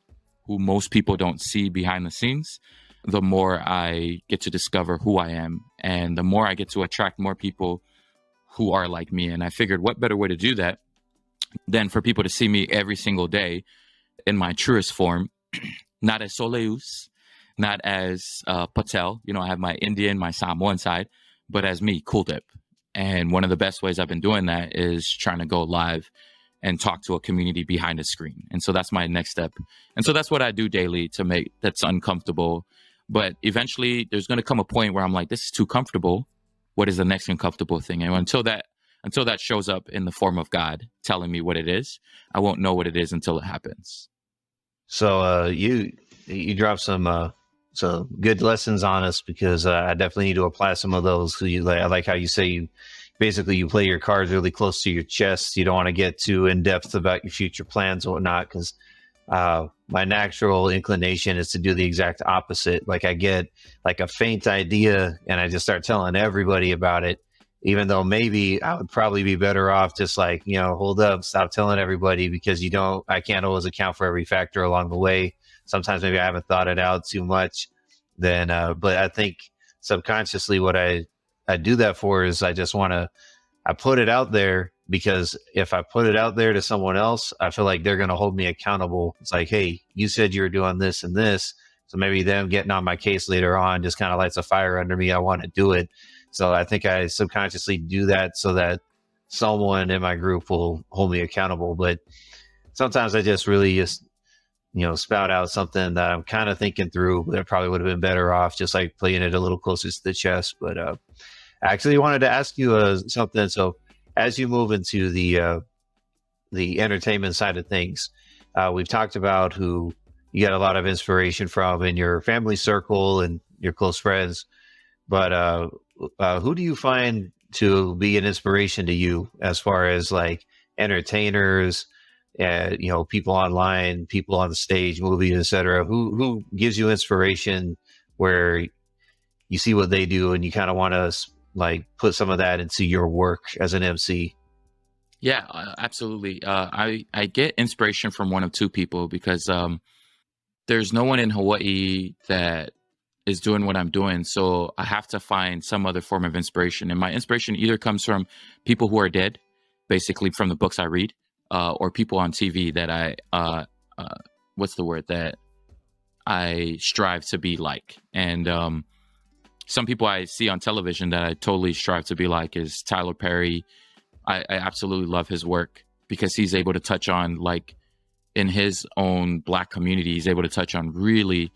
who most people don't see behind the scenes, the more I get to discover who I am, and the more I get to attract more people who are like me. And I figured, what better way to do that than for people to see me every single day in my truest form, not as Soleus, not as Patel. You know, I have my Indian, my Samoan side, but as me, Kooldip. And one of the best ways I've been doing that is trying to go live and talk to a community behind a screen. And so that's my next step. And so that's what I do daily to make that's uncomfortable. But eventually there's going to come a point where I'm like, this is too comfortable. What is the next uncomfortable thing? And until that shows up in the form of God telling me what it is, I won't know what it is until it happens.
So you dropped some good lessons on us, because I definitely need to apply some of those. I like how you say you basically you play your cards really close to your chest. You don't want to get too in depth about your future plans or whatnot, because my natural inclination is to do the exact opposite. Like I get like a faint idea and I just start telling everybody about it, even though maybe I would probably be better off just like, hold up, stop telling everybody, because I can't always account for every factor along the way. Sometimes maybe I haven't thought it out too much. But I think subconsciously what I do that for is I put it out there, because if I put it out there to someone else, I feel like they're going to hold me accountable. It's like, hey, you said you were doing this and this. So maybe them getting on my case later on just kind of lights a fire under me. I want to do it. So I think I subconsciously do that so that someone in my group will hold me accountable. But sometimes I just really spout out something that I'm kind of thinking through, that probably would have been better off just like playing it a little closer to the chest. But I actually wanted to ask you something. So as you move into the entertainment side of things, we've talked about who you get a lot of inspiration from in your family circle and your close friends. But who do you find to be an inspiration to you as far as like entertainers, people online, people on the stage, movies, etc.? Who gives you inspiration where you see what they do and you kind of want to like put some of that into your work as an MC?
Yeah, absolutely. I get inspiration from one of two people, because there's no one in Hawaii that is doing what I'm doing. So I have to find some other form of inspiration. And my inspiration either comes from people who are dead, basically from the books I read, or people on TV that that I strive to be like. And some people I see on television that I totally strive to be like is Tyler Perry. I absolutely love his work, because he's able to touch on, like, in his own Black community, he's able to touch on really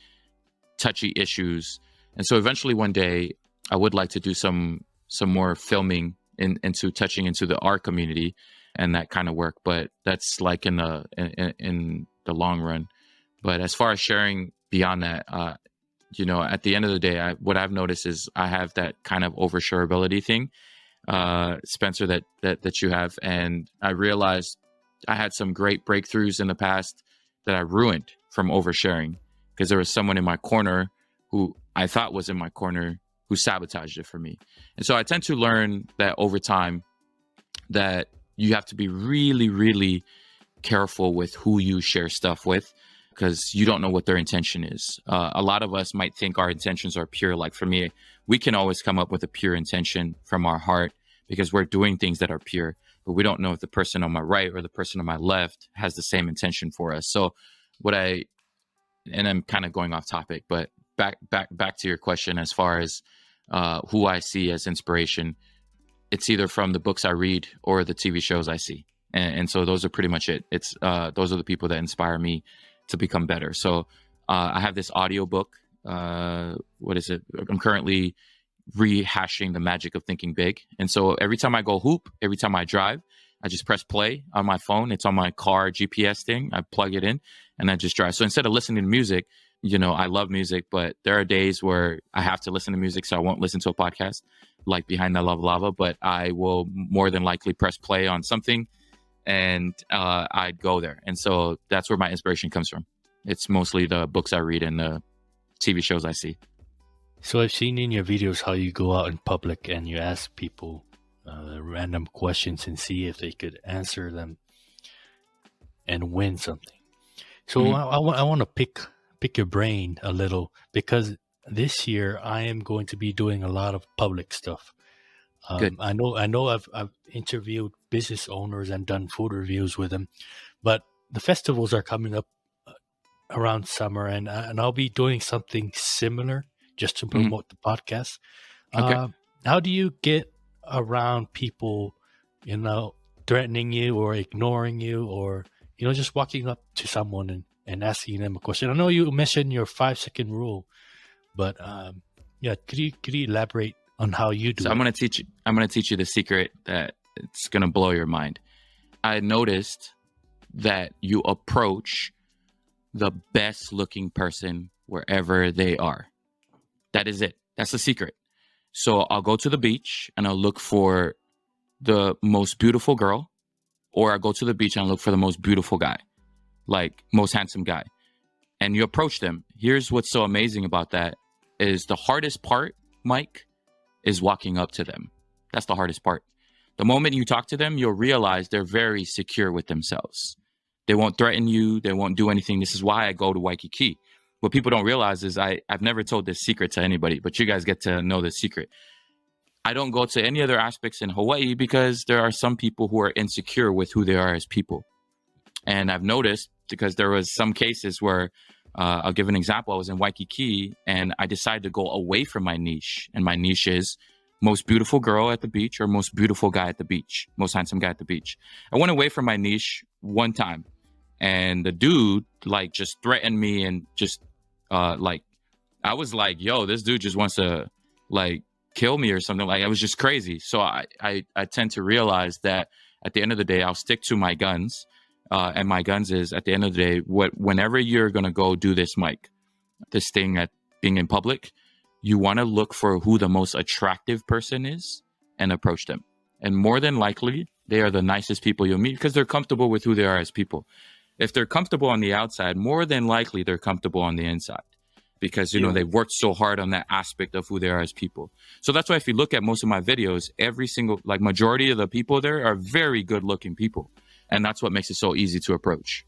touchy issues. And so eventually one day I would like to do some more filming into touching into the art community and that kind of work, but that's like in the long run. But as far as sharing beyond that, at the end of the day, what I've noticed is I have that kind of overshareability thing, Spencer, that you have. And I realized I had some great breakthroughs in the past that I ruined from oversharing, because there was someone in my corner who I thought was in my corner who sabotaged it for me. And so I tend to learn that over time that you have to be really, really careful with who you share stuff with, because you don't know what their intention is. A lot of us might think our intentions are pure. Like for me, we can always come up with a pure intention from our heart because we're doing things that are pure, but we don't know if the person on my right or the person on my left has the same intention for us. So and I'm kind of going off topic, but back to your question, as far as who I see as inspiration, it's either from the books I read or the TV shows I see. And so those are pretty much it. It's those are the people that inspire me to become better. So I have this audiobook. What is it? I'm currently rehashing The Magic of Thinking Big. And so every time I go hoop, every time I drive, I just press play on my phone. It's on my car GPS thing. I plug it in and I just drive. So instead of listening to music, I love music, but there are days where I have to listen to music, so I won't listen to a podcast like Behind the Lava, but I will more than likely press play on something and I'd go there. And so that's where my inspiration comes from. It's mostly the books I read and the TV shows I see.
So I've seen in your videos how you go out in public and you ask people random questions and see if they could answer them and win something. So I want to pick your brain a little, because this year I am going to be doing a lot of public stuff.
Good.
I know I've interviewed business owners and done food reviews with them, but the festivals are coming up around summer, and I'll be doing something similar just to promote the podcast.
Okay.
How do you get around people, threatening you or ignoring you, or just walking up to someone and asking them a question? I know you mentioned your 5-second rule, but could you elaborate on how you do it?
I'm going to teach you the secret that it's going to blow your mind. I noticed that you approach the best looking person wherever they are. That is it. That's the secret. So I'll go to the beach and I'll look for the most beautiful girl, or I go to the beach and I look for the most beautiful guy, like most handsome guy. And you approach them. Here's what's so amazing about that is the hardest part, Mike, is walking up to them. That's the hardest part. The moment you talk to them, you'll realize they're very secure with themselves. They won't threaten you. They won't do anything. This is why I go to Waikiki. What people don't realize is I've never told this secret to anybody, but you guys get to know this secret. I don't go to any other aspects in Hawaii because there are some people who are insecure with who they are as people. And I've noticed, because there was some cases where, I'll give an example. I was in Waikiki and I decided to go away from my niche. And my niche is most beautiful girl at the beach or most beautiful guy at the beach, most handsome guy at the beach. I went away from my niche one time and the dude like just threatened me and just like, I was like, yo, this dude just wants to like kill me or something. Like, it was just crazy. So I tend to realize that at the end of the day, I'll stick to my guns. And my guns is, at the end of the day, whenever you're going to go do this, Mike, this thing at being in public, you want to look for who the most attractive person is and approach them. And more than likely, they are the nicest people you'll meet because they're comfortable with who they are as people. If they're comfortable on the outside, more than likely they're comfortable on the inside because, you know, they've worked so hard on that aspect of who they are as people. So that's why if you look at most of my videos, every single, like majority of the people there are very good looking people. And that's what makes it so easy to approach.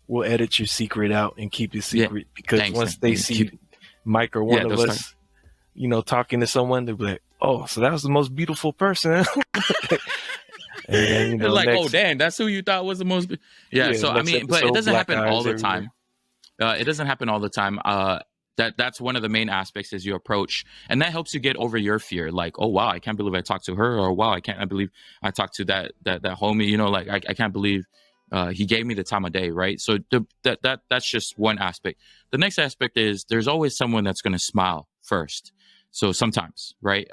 We'll edit your secret out and keep it secret because
Thanks,
once
man.
they see Mike or one of us, you know, talking to someone, they'll be like, oh, so that was the most beautiful person. And then, you know,
like, oh, damn, that's who you thought was the most. Yeah. So, I mean, but it doesn't happen all the time. It doesn't happen all the time. That's one of the main aspects is you approach, and that helps you get over your fear. Like, oh wow, I can't believe I talked to her, or wow, I believe I talked to that homie. You know, like I can't believe he gave me the time of day, right? So that's just one aspect. The next aspect is there's always someone that's going to smile first. So sometimes, right?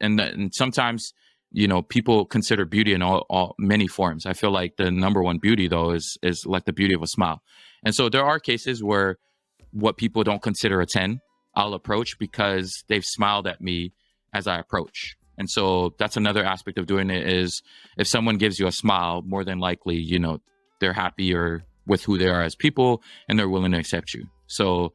And sometimes, you know, people consider beauty in all many forms. I feel like the number one beauty though is like the beauty of a smile. And so there are cases where what people don't consider a 10, I'll approach because they've smiled at me as I approach. And so that's another aspect of doing it is if someone gives you a smile, more than likely, you know, they're happier with who they are as people and they're willing to accept you. So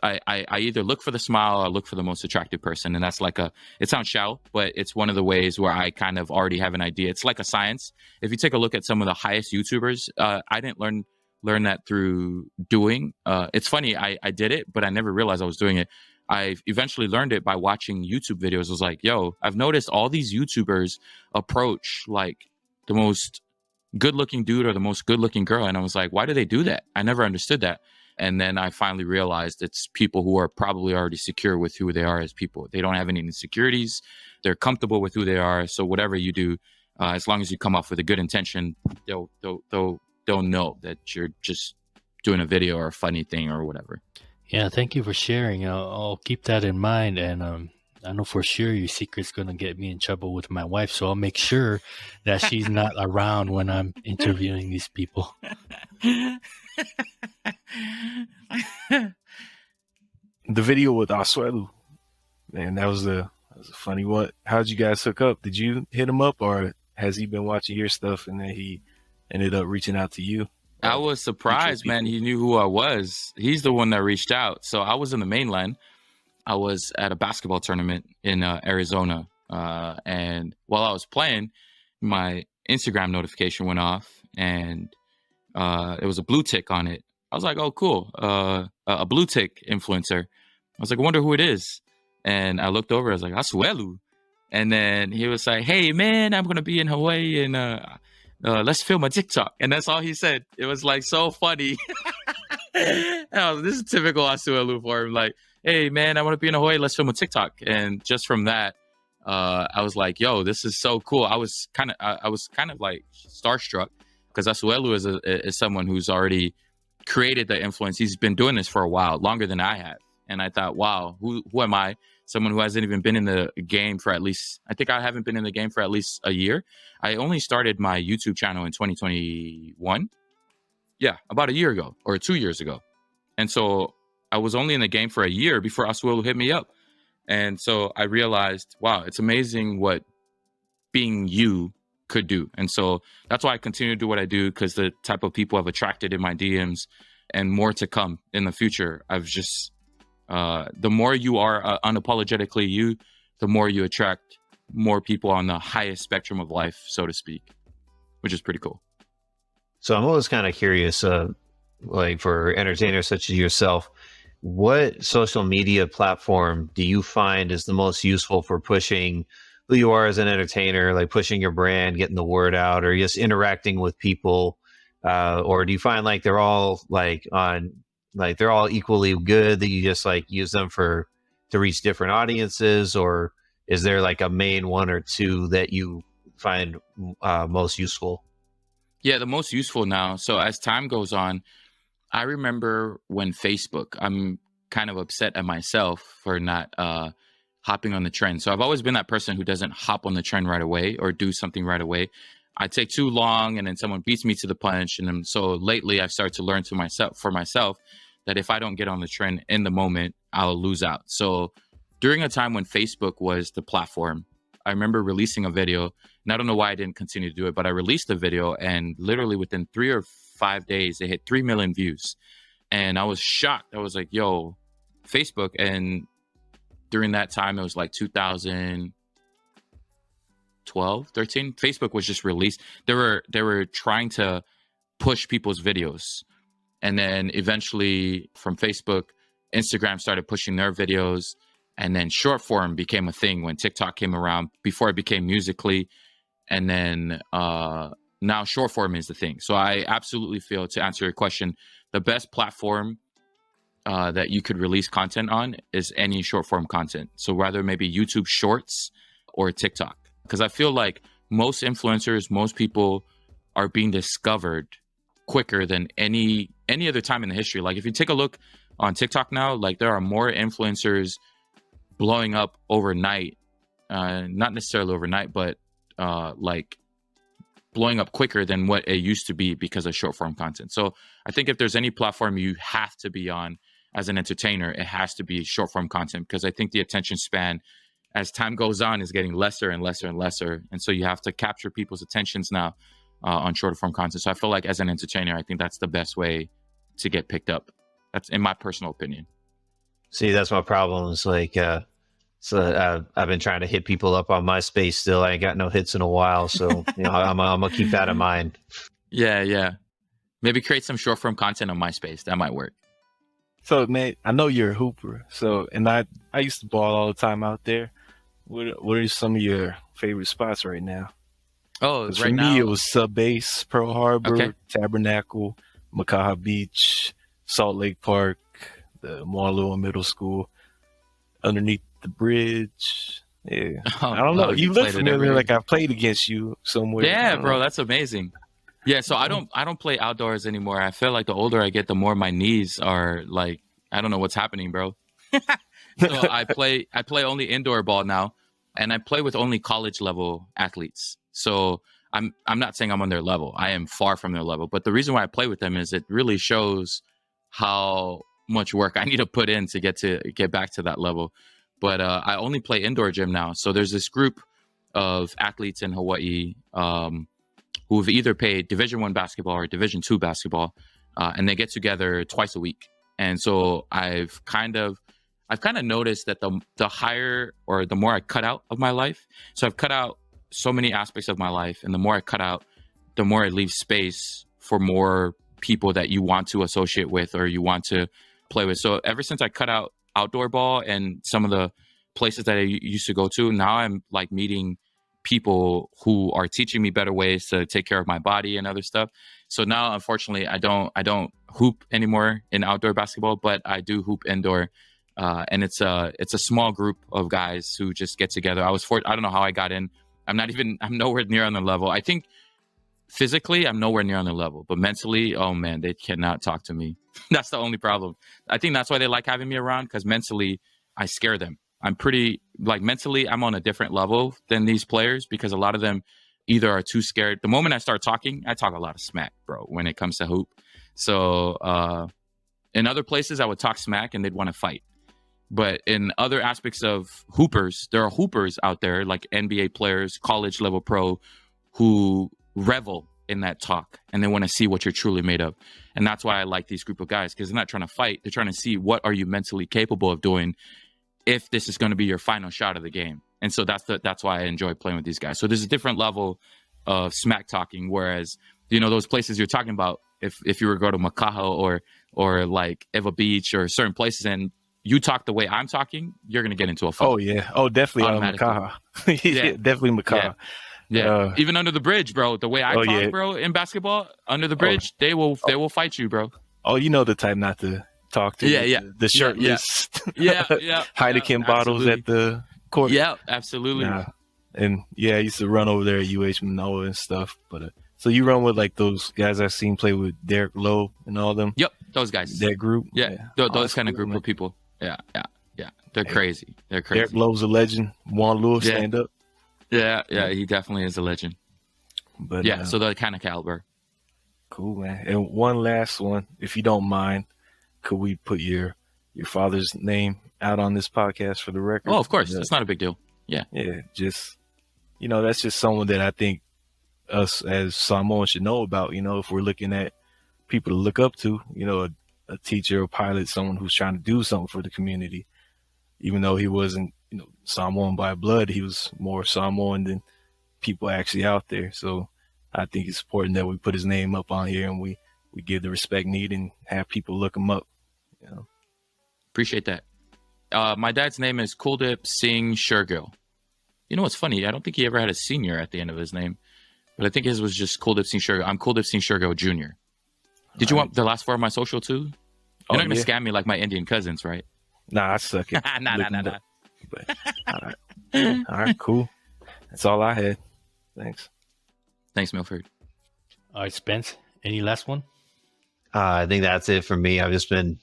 I either look for the smile or look for the most attractive person. And that's like it sounds shallow, but it's one of the ways where I kind of already have an idea. It's like a science. If you take a look at some of the highest YouTubers, I didn't learn that through doing. It's funny, I did it, but I never realized I was doing it. I eventually learned it by watching YouTube videos. I was like, yo, I've noticed all these YouTubers approach like the most good looking dude or the most good looking girl. And I was like, why do they do that? I never understood that. And then I finally realized it's people who are probably already secure with who they are as people. They don't have any insecurities. They're comfortable with who they are. So whatever you do, as long as you come off with a good intention, they'll know that you're just doing a video or a funny thing or whatever.
Yeah, thank you for sharing. I'll keep that in mind. And I know for sure your secret's going to get me in trouble with my wife. So I'll make sure that she's not around when I'm interviewing these people.
The video with Asuelu, man, that was a funny one. How'd you guys hook up? Did you hit him up or has he been watching your stuff and then he ended up reaching out to you?
I was surprised, man. He knew who I was. He's the one that reached out. So I was in the mainland. I was at a basketball tournament in Arizona. And while I was playing, my Instagram notification went off and it was a blue tick on it. I was like, oh, cool. A blue tick influencer. I was like, I wonder who it is. And I looked over. I was like, Asuelu. And then he was like, hey, man, I'm going to be in Hawaii and let's film a TikTok. And that's all he said. It was like so funny. This is typical Asuelu for him. Like, hey, man, I want to be in Hawaii. Let's film a TikTok. And just from that, I was like, yo, this is so cool. I was kind of like starstruck because Asuelu is someone who's already created the influence. He's been doing this for a while, longer than I have. And I thought, wow, who am I? Someone who hasn't even been in the game for I haven't been in the game for at least a year. I only started my YouTube channel in 2021. Yeah, about a year ago or 2 years ago. And so I was only in the game for a year before Asuelu hit me up. And so I realized, wow, it's amazing what being you could do. And so that's why I continue to do what I do, because the type of people I've attracted in my DMs and more to come in the future. I've just, the more you are unapologetically you, the more you attract more people on the highest spectrum of life, so to speak, which is pretty cool.
So I'm always kind of curious, like for entertainers such as yourself, what social media platform do you find is the most useful for pushing who you are as an entertainer, like pushing your brand, getting the word out, or just interacting with people? Or do you find like they're all they're all equally good, that you just like use them to reach different audiences? Or is there like a main one or two that you find most useful?
Yeah, the most useful now. So as time goes on, I remember when Facebook, I'm kind of upset at myself for not hopping on the trend. So I've always been that person who doesn't hop on the trend right away or do something right away. I take too long and then someone beats me to the punch. And then, so lately I've started to learn for myself that if I don't get on the trend in the moment, I'll lose out. So during a time when Facebook was the platform, I remember releasing a video, and I don't know why I didn't continue to do it, but I released the video, and literally within 3 or 5 days, it hit 3 million views. And I was shocked. I was like, yo, Facebook. And during that time, it was like 2012, 13. Facebook was just released. They were trying to push people's videos. And then eventually from Facebook, Instagram started pushing their videos. And then short form became a thing when TikTok came around, before it became Musical.ly. And then now short form is the thing. So I absolutely feel, to answer your question, the best platform that you could release content on is any short form content. So rather maybe YouTube Shorts or TikTok, because I feel like most influencers, most people are being discovered quicker than any other time in the history. Like if you take a look on TikTok now, like there are more influencers blowing up overnight, not necessarily overnight, but like blowing up quicker than what it used to be because of short form content. So I think if there's any platform you have to be on as an entertainer, it has to be short form content, because I think the attention span as time goes on is getting lesser and lesser and lesser. And so you have to capture people's attentions now on shorter form content. So I feel like as an entertainer, I think that's the best way to get picked up. That's in my personal opinion.
See, that's my problem. It's like, I've been trying to hit people up on MySpace still. I ain't got no hits in a while. So, I'm gonna keep that in mind.
Yeah. Maybe create some short form content on MySpace. That might work.
So, man, I know you're a hooper. So, and I used to ball all the time out there. What are some of your favorite spots right now?
Oh,
right now, for me, it was Sub Base, Pearl Harbor, Tabernacle, Makaha Beach, Salt Lake Park, the Marlowe Middle School, underneath the bridge. Yeah. I don't know. You look familiar, like I've played against you somewhere.
Yeah, bro, that's amazing. Yeah, so I don't play outdoors anymore. I feel like the older I get, the more my knees are like, I don't know what's happening, bro. So I play only indoor ball now, and I play with only college level athletes. So I'm not saying I'm on their level. I am far from their level. But the reason why I play with them is it really shows how much work I need to put in to get back to that level. But I only play indoor gym now. So there's this group of athletes in Hawaii who have either played Division I basketball or Division II basketball, and they get together twice a week. And so I've kind of noticed that the higher or the more I cut out of my life, so I've cut out so many aspects of my life, and the more I cut out, the more it leaves space for more people that you want to associate with or you want to play with. So ever since I cut out outdoor ball and some of the places that I used to go to, now I'm like meeting people who are teaching me better ways to take care of my body and other stuff. So now, unfortunately, I don't hoop anymore in outdoor basketball, but I do hoop indoor. And it's a small group of guys who just get together. I don't know how I got in. I'm nowhere near on the level. I think physically I'm nowhere near on the level, but mentally, oh man, they cannot talk to me. That's the only problem. I think that's why they like having me around, because mentally I scare them. I'm pretty, like, mentally I'm on a different level than these players, because a lot of them either are too scared. The moment I start talking, I talk a lot of smack, bro, when it comes to hoop. So in other places I would talk smack and they'd want to fight. But in other aspects of hoopers, there are hoopers out there like NBA players, college level pro, who revel in that talk and they want to see what you're truly made of. And that's why I like these group of guys, because they're not trying to fight. They're trying to see what are you mentally capable of doing if this is going to be your final shot of the game. And so that's why I enjoy playing with these guys. So there's a different level of smack talking, whereas, you know, those places you're talking about, if you were to go to Makaha or like Eva Beach or certain places and you talk the way I'm talking, you're going to get into a fight.
Oh, yeah. Oh, definitely Makaha.
Yeah.
Definitely Makaha.
Yeah. Even under the bridge, bro. The way I talk, bro, in basketball, under the bridge, they will fight you, bro.
Oh, you know the type not to talk to. The shirtless.
Yeah.
Heineken bottles at the court.
Yeah, absolutely.
And I used to run over there at UH Manoa and stuff. But so you run with like those guys I've seen play with Derek Lowe and all them?
Yep, those guys.
That group?
Yeah. Those kind of group of people. Yeah. They're crazy.
Derek Lowe's a legend. Juan Lewis, stand up.
Yeah, he definitely is a legend.
But
so that kind of caliber.
Cool, man. And one last one, if you don't mind, could we put your father's name out on this podcast for the record?
Oh, of course. It's not a big deal. Yeah.
Yeah, just, you know, that's just someone that I think us as Samoans should know about, you know, if we're looking at people to look up to, you know, a teacher, a pilot, someone who's trying to do something for the community. Even though he wasn't, you know, Samoan by blood, he was more Samoan than people actually out there. So I think it's important that we put his name up on here and we give the respect needed and have people look him up. You know?
Appreciate that. My dad's name is Kuldip Shergill. You know what's funny? I don't think he ever had a senior at the end of his name, but I think his was just Kuldip Shergill. I'm Kuldip Shergill Jr. Did you want the last four of my social too? You're not going to scam me like my Indian cousins, right?
Nah, I suck it.
Nah.
But, all right, cool. That's all I had. Thanks,
Milford.
All right, Spence, any last one?
I think that's it for me. I've just been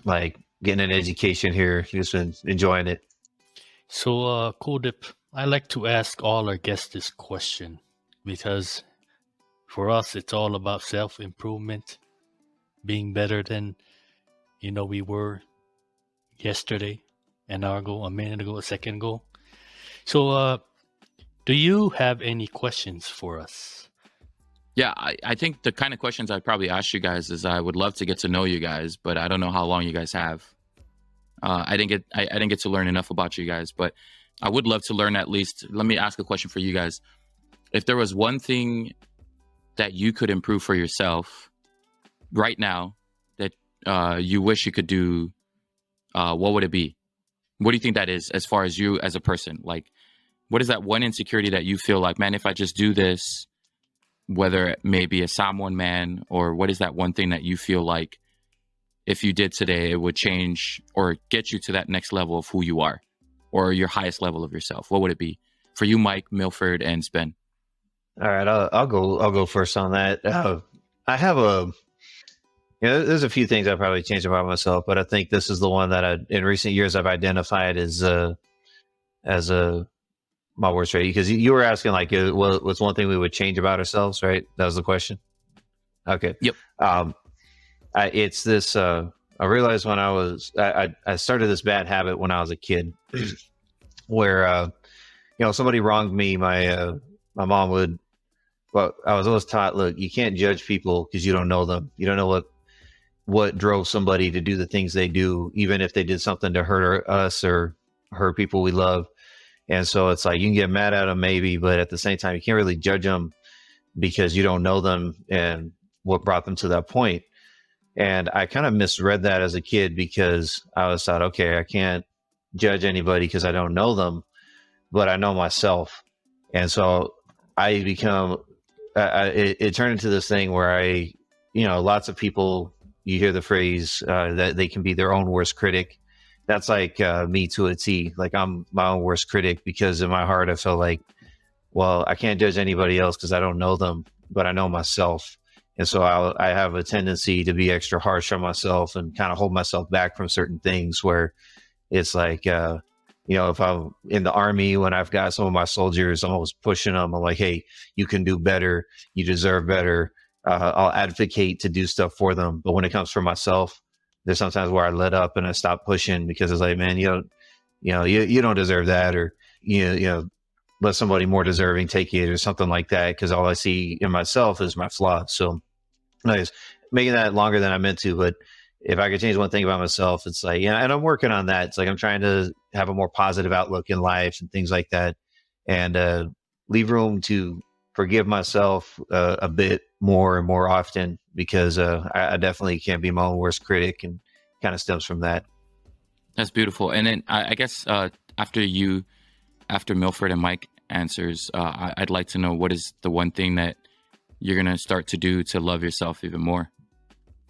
like getting an education here. Just been enjoying it.
So, Kooldip, I like to ask all our guests this question because for us, it's all about self-improvement, being better than, you know, we were yesterday, an hour ago, a minute ago, a second ago. So, do you have any questions for us?
Yeah, I think the kind of questions I'd probably ask you guys is I would love to get to know you guys, but I don't know how long you guys have. I didn't get to learn enough about you guys, but I would love to learn at least. Let me ask a question for you guys. If there was one thing that you could improve for yourself right now that you wish you could do, what would it be? What do you think that is as far as you as a person? Like, what is that one insecurity that you feel like, man, if I just do this, whether it may be a Samoan man, or what is that one thing that you feel like if you did today, it would change or get you to that next level of who you are or your highest level of yourself? What would it be for you, Mike, Milford, and Spen?
All right, I'll go first on that. I have there's a few things I probably changed about myself, but I think this is the one that in recent years I've identified as my worst trait. Because you were asking like, what's one thing we would change about ourselves, right? That was the question. Okay.
Yep.
It's this. I realized when I started this bad habit when I was a kid, where somebody wronged me. My mom would. Well, I was always taught, look, you can't judge people because you don't know them. You don't know what drove somebody to do the things they do, even if they did something to hurt us or hurt people we love. And so it's like you can get mad at them maybe, but at the same time, you can't really judge them because you don't know them and what brought them to that point. And I kind of misread that as a kid because I was thought, okay, I can't judge anybody because I don't know them, but I know myself. And so I become, it turned into this thing where lots of people, you hear the phrase that they can be their own worst critic. That's like me to a T. Like I'm my own worst critic because in my heart, I felt like, well, I can't judge anybody else because I don't know them, but I know myself. And so I have a tendency to be extra harsh on myself and kind of hold myself back from certain things where it's like, if I'm in the army, when I've got some of my soldiers, I'm always pushing them. I'm like, hey, you can do better. You deserve better. I'll advocate to do stuff for them. But when it comes for myself, there's sometimes where I let up and I stop pushing because it's like, man, you don't deserve that, or let somebody more deserving take it or something like that, because all I see in myself is my flaws. So nice, making that longer than I meant to, but if I could change one thing about myself, it's like, and I'm working on that. It's like I'm trying to have a more positive outlook in life and things like that, and leave room to forgive myself a bit more and more often, because I definitely can't be my own worst critic, and kind of stems from that.
That's beautiful. And then I guess after Milford and Mike answers, I'd like to know, what is the one thing that you're going to start to do to love yourself even more?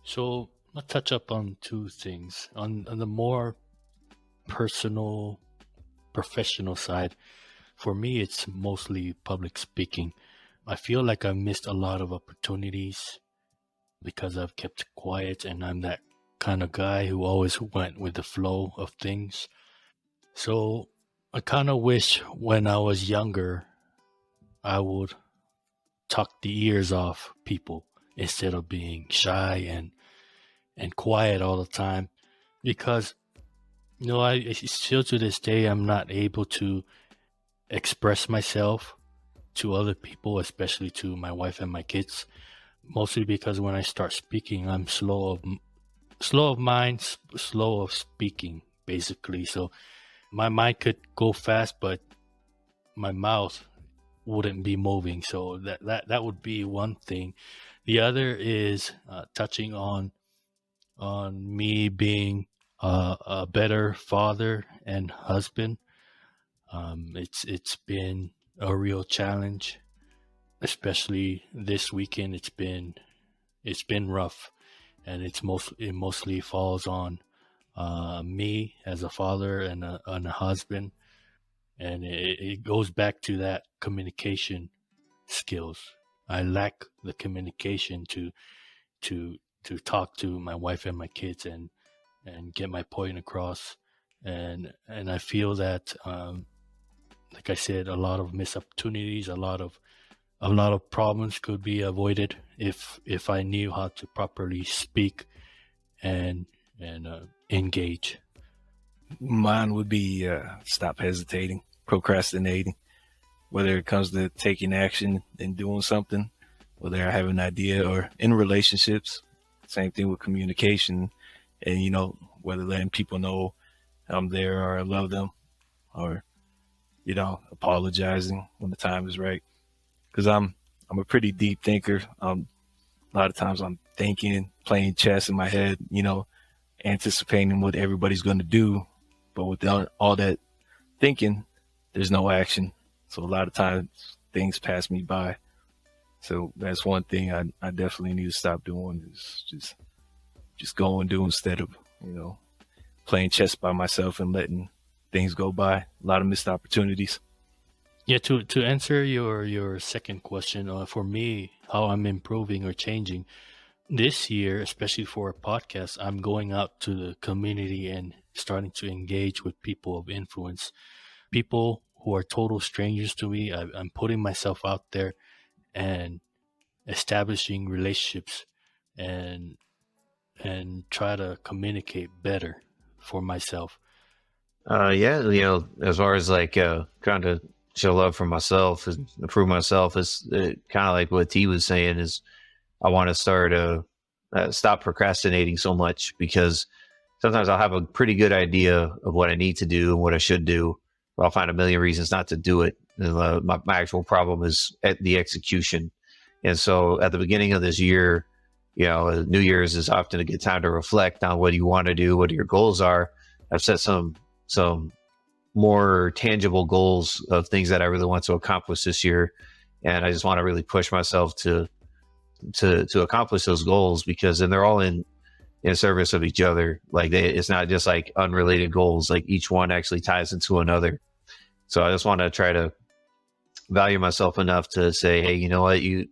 So I'll touch up on two things. On the more personal, professional side, for me, it's mostly public speaking. I feel like I've missed a lot of opportunities because I've kept quiet, and I'm that kind of guy who always went with the flow of things. So I kind of wish when I was younger, I would talk the ears off people instead of being shy and quiet all the time, because I still to this day I'm not able to express myself to other people, especially to my wife and my kids, mostly because when I start speaking, I'm slow of mind, slow of speaking, basically. So my mind could go fast, but my mouth wouldn't be moving. So that would be one thing. The other is touching on me being a better father and husband. It's been a real challenge, especially this weekend. It's been rough, and it mostly falls on me as a father and a husband, and it goes back to that communication skills. I lack the communication to talk to my wife and my kids and get my point across, and I feel that like I said, a lot of missed opportunities, a lot of problems could be avoided if I knew how to properly speak and engage.
Mine would be stop hesitating, procrastinating, whether it comes to taking action and doing something, whether I have an idea, or in relationships. Same thing with communication, and whether letting people know I'm there or I love them, or apologizing when the time is right. Because I'm a pretty deep thinker. A lot of times I'm thinking, playing chess in my head, anticipating what everybody's going to do. But without all that thinking, there's no action. So a lot of times things pass me by. So that's one thing I definitely need to stop doing, is just go and do, instead of, playing chess by myself and letting things go by. A lot of missed opportunities.
Yeah, to answer your second question, for me, how I'm improving or changing this year, especially for a podcast, I'm going out to the community and starting to engage with people of influence, people who are total strangers to me. I'm putting myself out there and establishing relationships and try to communicate better for myself.
Yeah, as far as like trying to show love for myself and improve myself, is kind of like what T was saying, is I want to start stop procrastinating so much, because sometimes I'll have a pretty good idea of what I need to do and what I should do, but I'll find a million reasons not to do it. And, my actual problem is at the execution. And so at the beginning of this year, New Year's is often a good time to reflect on what you want to do, what your goals are. I've set some more tangible goals of things that I really want to accomplish this year, and I just want to really push myself to accomplish those goals, because then they're all in service of each other. Like it's not just like unrelated goals. Like each one actually ties into another. So I just want to try to value myself enough to say, hey, you know what, you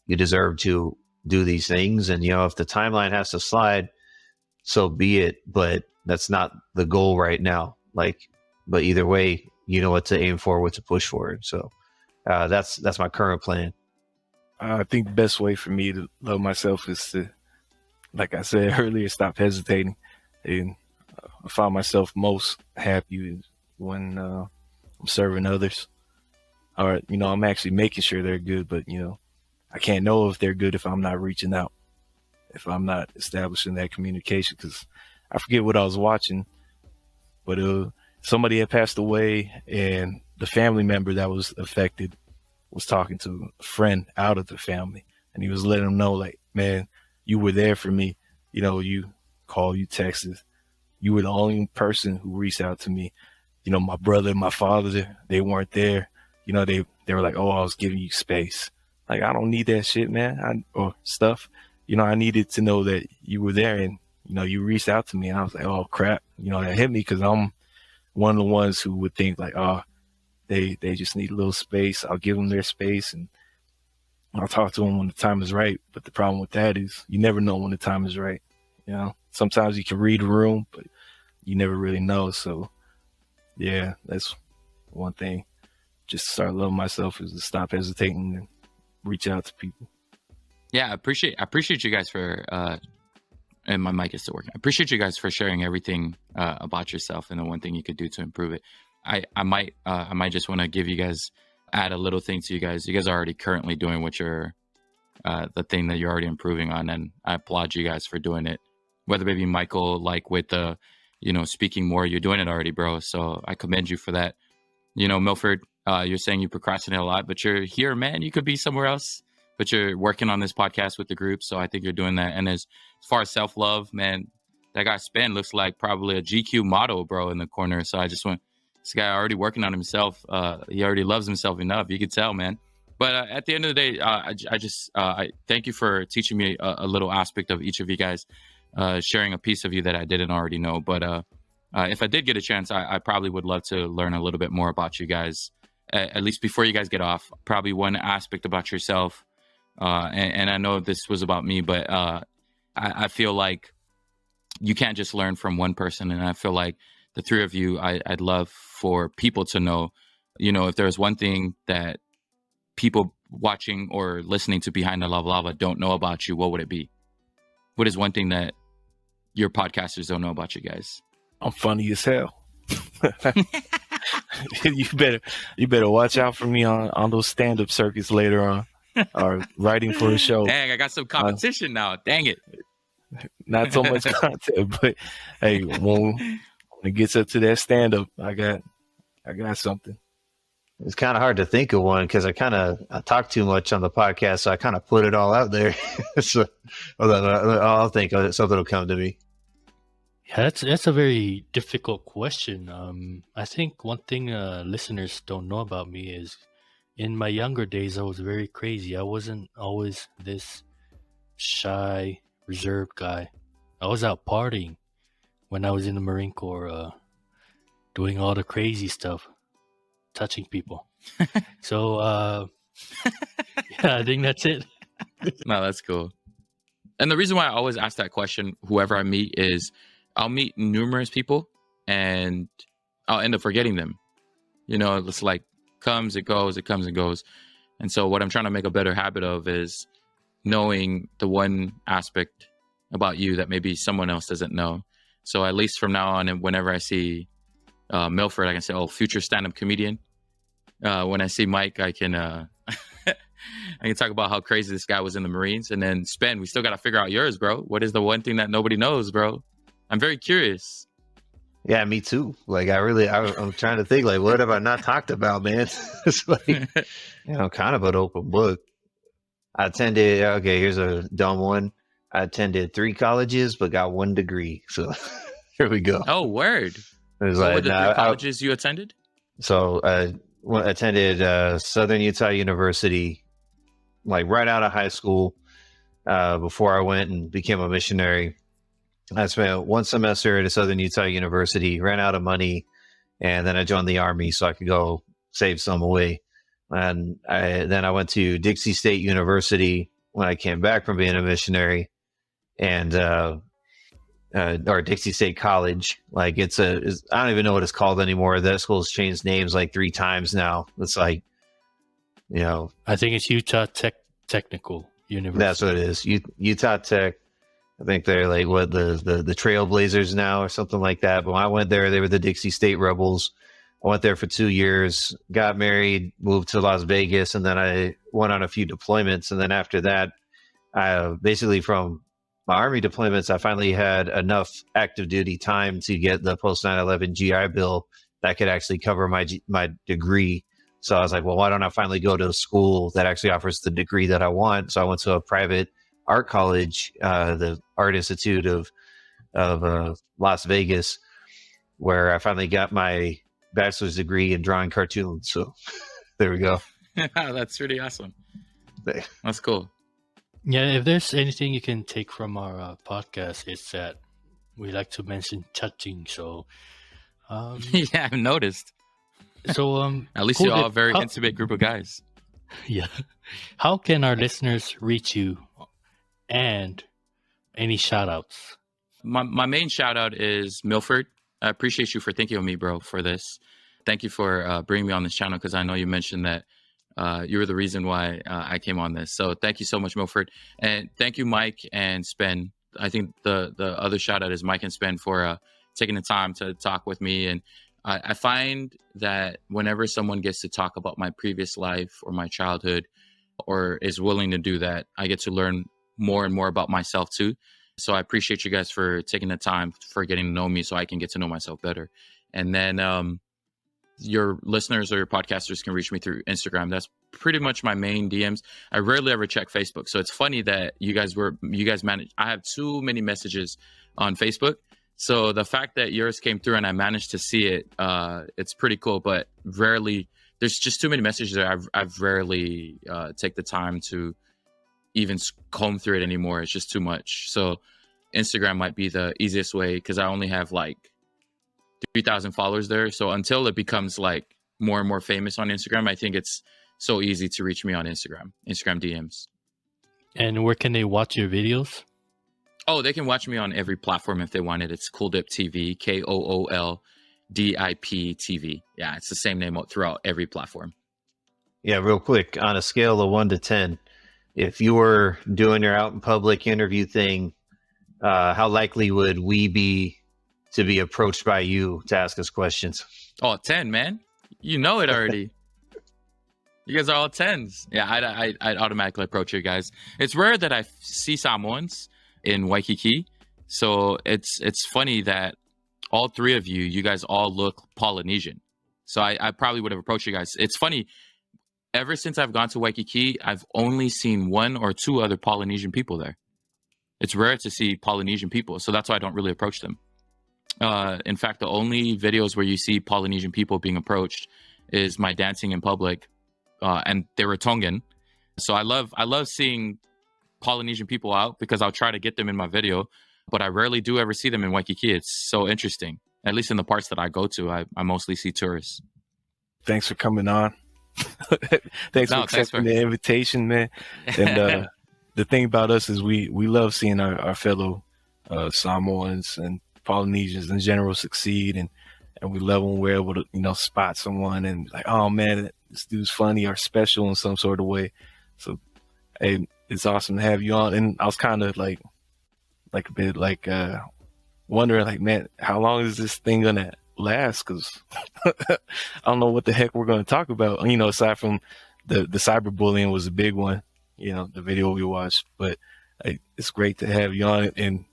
deserve to do these things, and if the timeline has to slide, so be it. But that's not the goal right now. But either way, you know what to aim for, what to push for. So that's my current plan.
I think the best way for me to love myself is to, like I said earlier, stop hesitating. And I find myself most happy when I'm serving others, or I'm actually making sure they're good. But I can't know if they're good if I'm not reaching out, if I'm not establishing that communication. Because I forget what I was watching, but somebody had passed away, and the family member that was affected was talking to a friend out of the family, and he was letting them know, like, man, you were there for me. You called, you texted. You were the only person who reached out to me. My brother, my father, they weren't there. They were like, oh, I was giving you space. Like, I don't need that shit, man, or stuff. I needed to know that you were there, and, you reached out to me, and I was like, oh, crap. That hit me, because I'm one of the ones who would think like, oh, they just need a little space. I'll give them their space, and I'll talk to them when the time is right. But the problem with that is you never know when the time is right. Sometimes you can read a room, but you never really know. So yeah, that's one thing. Just to start loving myself is to stop hesitating and reach out to people.
Yeah, I appreciate you guys for and my mic is still working. I appreciate you guys for sharing everything about yourself and the one thing you could do to improve it. I might just want to give you guys, add a little thing to you guys. You guys are already currently doing what you're the thing that you're already improving on, and I applaud you guys for doing it. Whether maybe Michael, like with the speaking more, you're doing it already, bro. So I commend you for that. Milford, you're saying you procrastinate a lot, but you're here, man. You could be somewhere else, but you're working on this podcast with the group. So I think you're doing that. And as far as self-love, man, that guy Spen looks like probably a GQ model, bro, in the corner. So I just want, this guy already working on himself. He already loves himself enough. You could tell, man. But at the end of the day, I thank you for teaching me a little aspect of each of you guys, sharing a piece of you that I didn't already know. But if I did get a chance, I probably would love to learn a little bit more about you guys, at least before you guys get off. Probably one aspect about yourself. And I know this was about me, but I feel like you can't just learn from one person. And I feel like the three of you, I'd love for people to know, if there's one thing that people watching or listening to Behind the Lava don't know about you, what would it be? What is one thing that your podcasters don't know about you guys?
I'm funny as hell. You better watch out for me on those stand-up circuits later on, or writing for a show.
Dang, I got some competition now. Dang it.
Not so much content, but hey, when it gets up to that stand-up, I got something.
It's kind of hard to think of one because I talk too much on the podcast, so I kind of put it all out there. So I'll think of it, something will come to me.
Yeah, that's a very difficult question. I think one thing listeners don't know about me is, in my younger days, I was very crazy. I wasn't always this shy, reserved guy. I was out partying when I was in the Marine Corps, doing all the crazy stuff, touching people. So, yeah, I think that's it.
No, that's cool. And the reason why I always ask that question, whoever I meet, is I'll meet numerous people and I'll end up forgetting them. It's like comes, it goes, it comes and goes. And so what I'm trying to make a better habit of is knowing the one aspect about you that maybe someone else doesn't know. So at least from now on, and whenever I see Milford, I can say, oh, future stand-up comedian. When I see Mike, I can I can talk about how crazy this guy was in the Marines. And then Spen, we still got to figure out yours, bro. What is the one thing that nobody knows, bro? I'm very curious.
Yeah, me too. Like I'm trying to think, like, what have I not talked about, man? It's like, kind of an open book. I attended, okay, here's a dumb one. I attended 3 colleges, but got 1 degree. So here we go.
Oh, word.
It was
What were the 3 colleges you attended?
So I attended Southern Utah University, like right out of high school, before I went and became a missionary. I spent 1 semester at a Southern Utah University, ran out of money, and then I joined the Army so I could go save some away. And then I went to Dixie State University when I came back from being a missionary, and or Dixie State College. Like I don't even know what it's called anymore. That school's changed names like 3 times now. It's like,
I think it's Utah Technical University.
That's what it is. Utah Tech. I think they're like what the Trailblazers now or something like that. But when I went there, they were the Dixie State Rebels. I went there for 2 years, got married, moved to Las Vegas, and then I went on a few deployments. And then after that, I basically from my Army deployments, I finally had enough active duty time to get the post 9/11 GI Bill that could actually cover my degree. So I was like, well, why don't I finally go to a school that actually offers the degree that I want? So I went to a private art college, the Art Institute of Las Vegas, where I finally got my bachelor's degree in drawing cartoons. So there we go.
That's pretty awesome. That's cool.
Yeah, if there's anything you can take from our podcast, it's that we like to mention touching. So,
Yeah, I've noticed.
so
At least
Kuldip,
you're all a very intimate group of guys.
Yeah, how can our listeners reach you, and any shout outs?
My main shout out is Milford. I appreciate you for thinking of me, bro, for this. Thank you for bringing me on this channel, because I know you mentioned that you were the reason why I came on this. So thank you so much, Milford. And thank you, Mike and Spen. I think the other shout out is Mike and Spen for taking the time to talk with me. And I find that whenever someone gets to talk about my previous life or my childhood, or is willing to do that, I get to learn more and more about myself too. So I appreciate you guys for taking the time for getting to know me so I can get to know myself better. And then your listeners or your podcasters can reach me through Instagram. That's pretty much my main DMs. I rarely ever check Facebook. So it's funny that you guys manage. I have too many messages on Facebook. So the fact that yours came through and I managed to see it, it's pretty cool, but rarely, there's just too many messages that I've rarely take the time to even comb through it anymore. It's just too much. So Instagram might be the easiest way, because I only have like 3,000 followers there. So until it becomes like more and more famous on Instagram, I think it's so easy to reach me on Instagram DMs.
And where can they watch your videos?
Oh, they can watch me on every platform if they want it. It's Kooldip TV, KOOLDIP TV. Yeah, it's the same name throughout every platform.
Yeah, real quick, on a scale of 1 to 10, if you were doing your out in public interview thing, how likely would we be to be approached by you to ask us questions?
Oh, 10, man. You know it already. You guys are all 10s. Yeah, I'd automatically approach you guys. It's rare that I see Samoans in Waikiki. So it's funny that all three of you guys all look Polynesian. So I probably would have approached you guys. It's funny. Ever since I've gone to Waikiki, I've only seen 1 or 2 other Polynesian people there. It's rare to see Polynesian people. So that's why I don't really approach them. In fact, the only videos where you see Polynesian people being approached is my dancing in public, and they were Tongan. So I love seeing Polynesian people out, because I'll try to get them in my video, but I rarely do ever see them in Waikiki. It's so interesting. At least in the parts that I go to, I mostly see tourists.
Thanks for coming on. Thanks for accepting the invitation, man. And the thing about us is we love seeing our fellow Samoans and Polynesians in general succeed, and we love when we're able to spot someone and like, oh man, this dude's funny or special in some sort of way. So hey, it's awesome to have you on. And I was kind of like a bit like wondering, like, man, how long is this thing gonna last? Because I don't know what the heck we're gonna talk about, aside from the cyberbullying was a big one, the video we watched. But it's great to have you on. And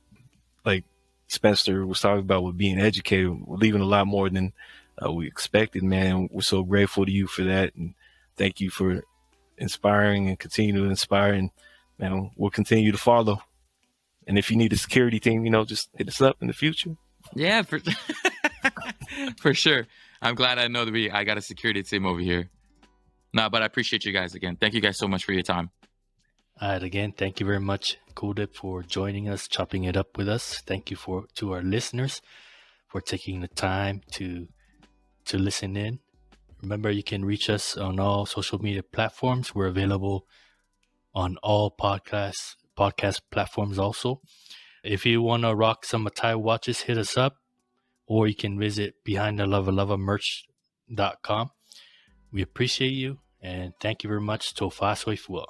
like Spencer was talking about, with being educated, we're leaving a lot more than we expected, man. We're so grateful to you for that, and thank you for inspiring and continue to inspire. And man, we'll continue to follow. And if you need a security team, just hit us up in the future.
Yeah, for sure. I'm glad I know that I got a security team over here. No, but I appreciate you guys again. Thank you guys so much for your time.
All right, again, thank you very much, Kuldip, for joining us, chopping it up with us. Thank you to our listeners for taking the time to listen in. Remember, you can reach us on all social media platforms. We're available on all podcast platforms also. If you want to rock some Matai watches, hit us up, or you can visit behindthelovalavamerch.com. We appreciate you, and thank you very much. Tofa Soifua.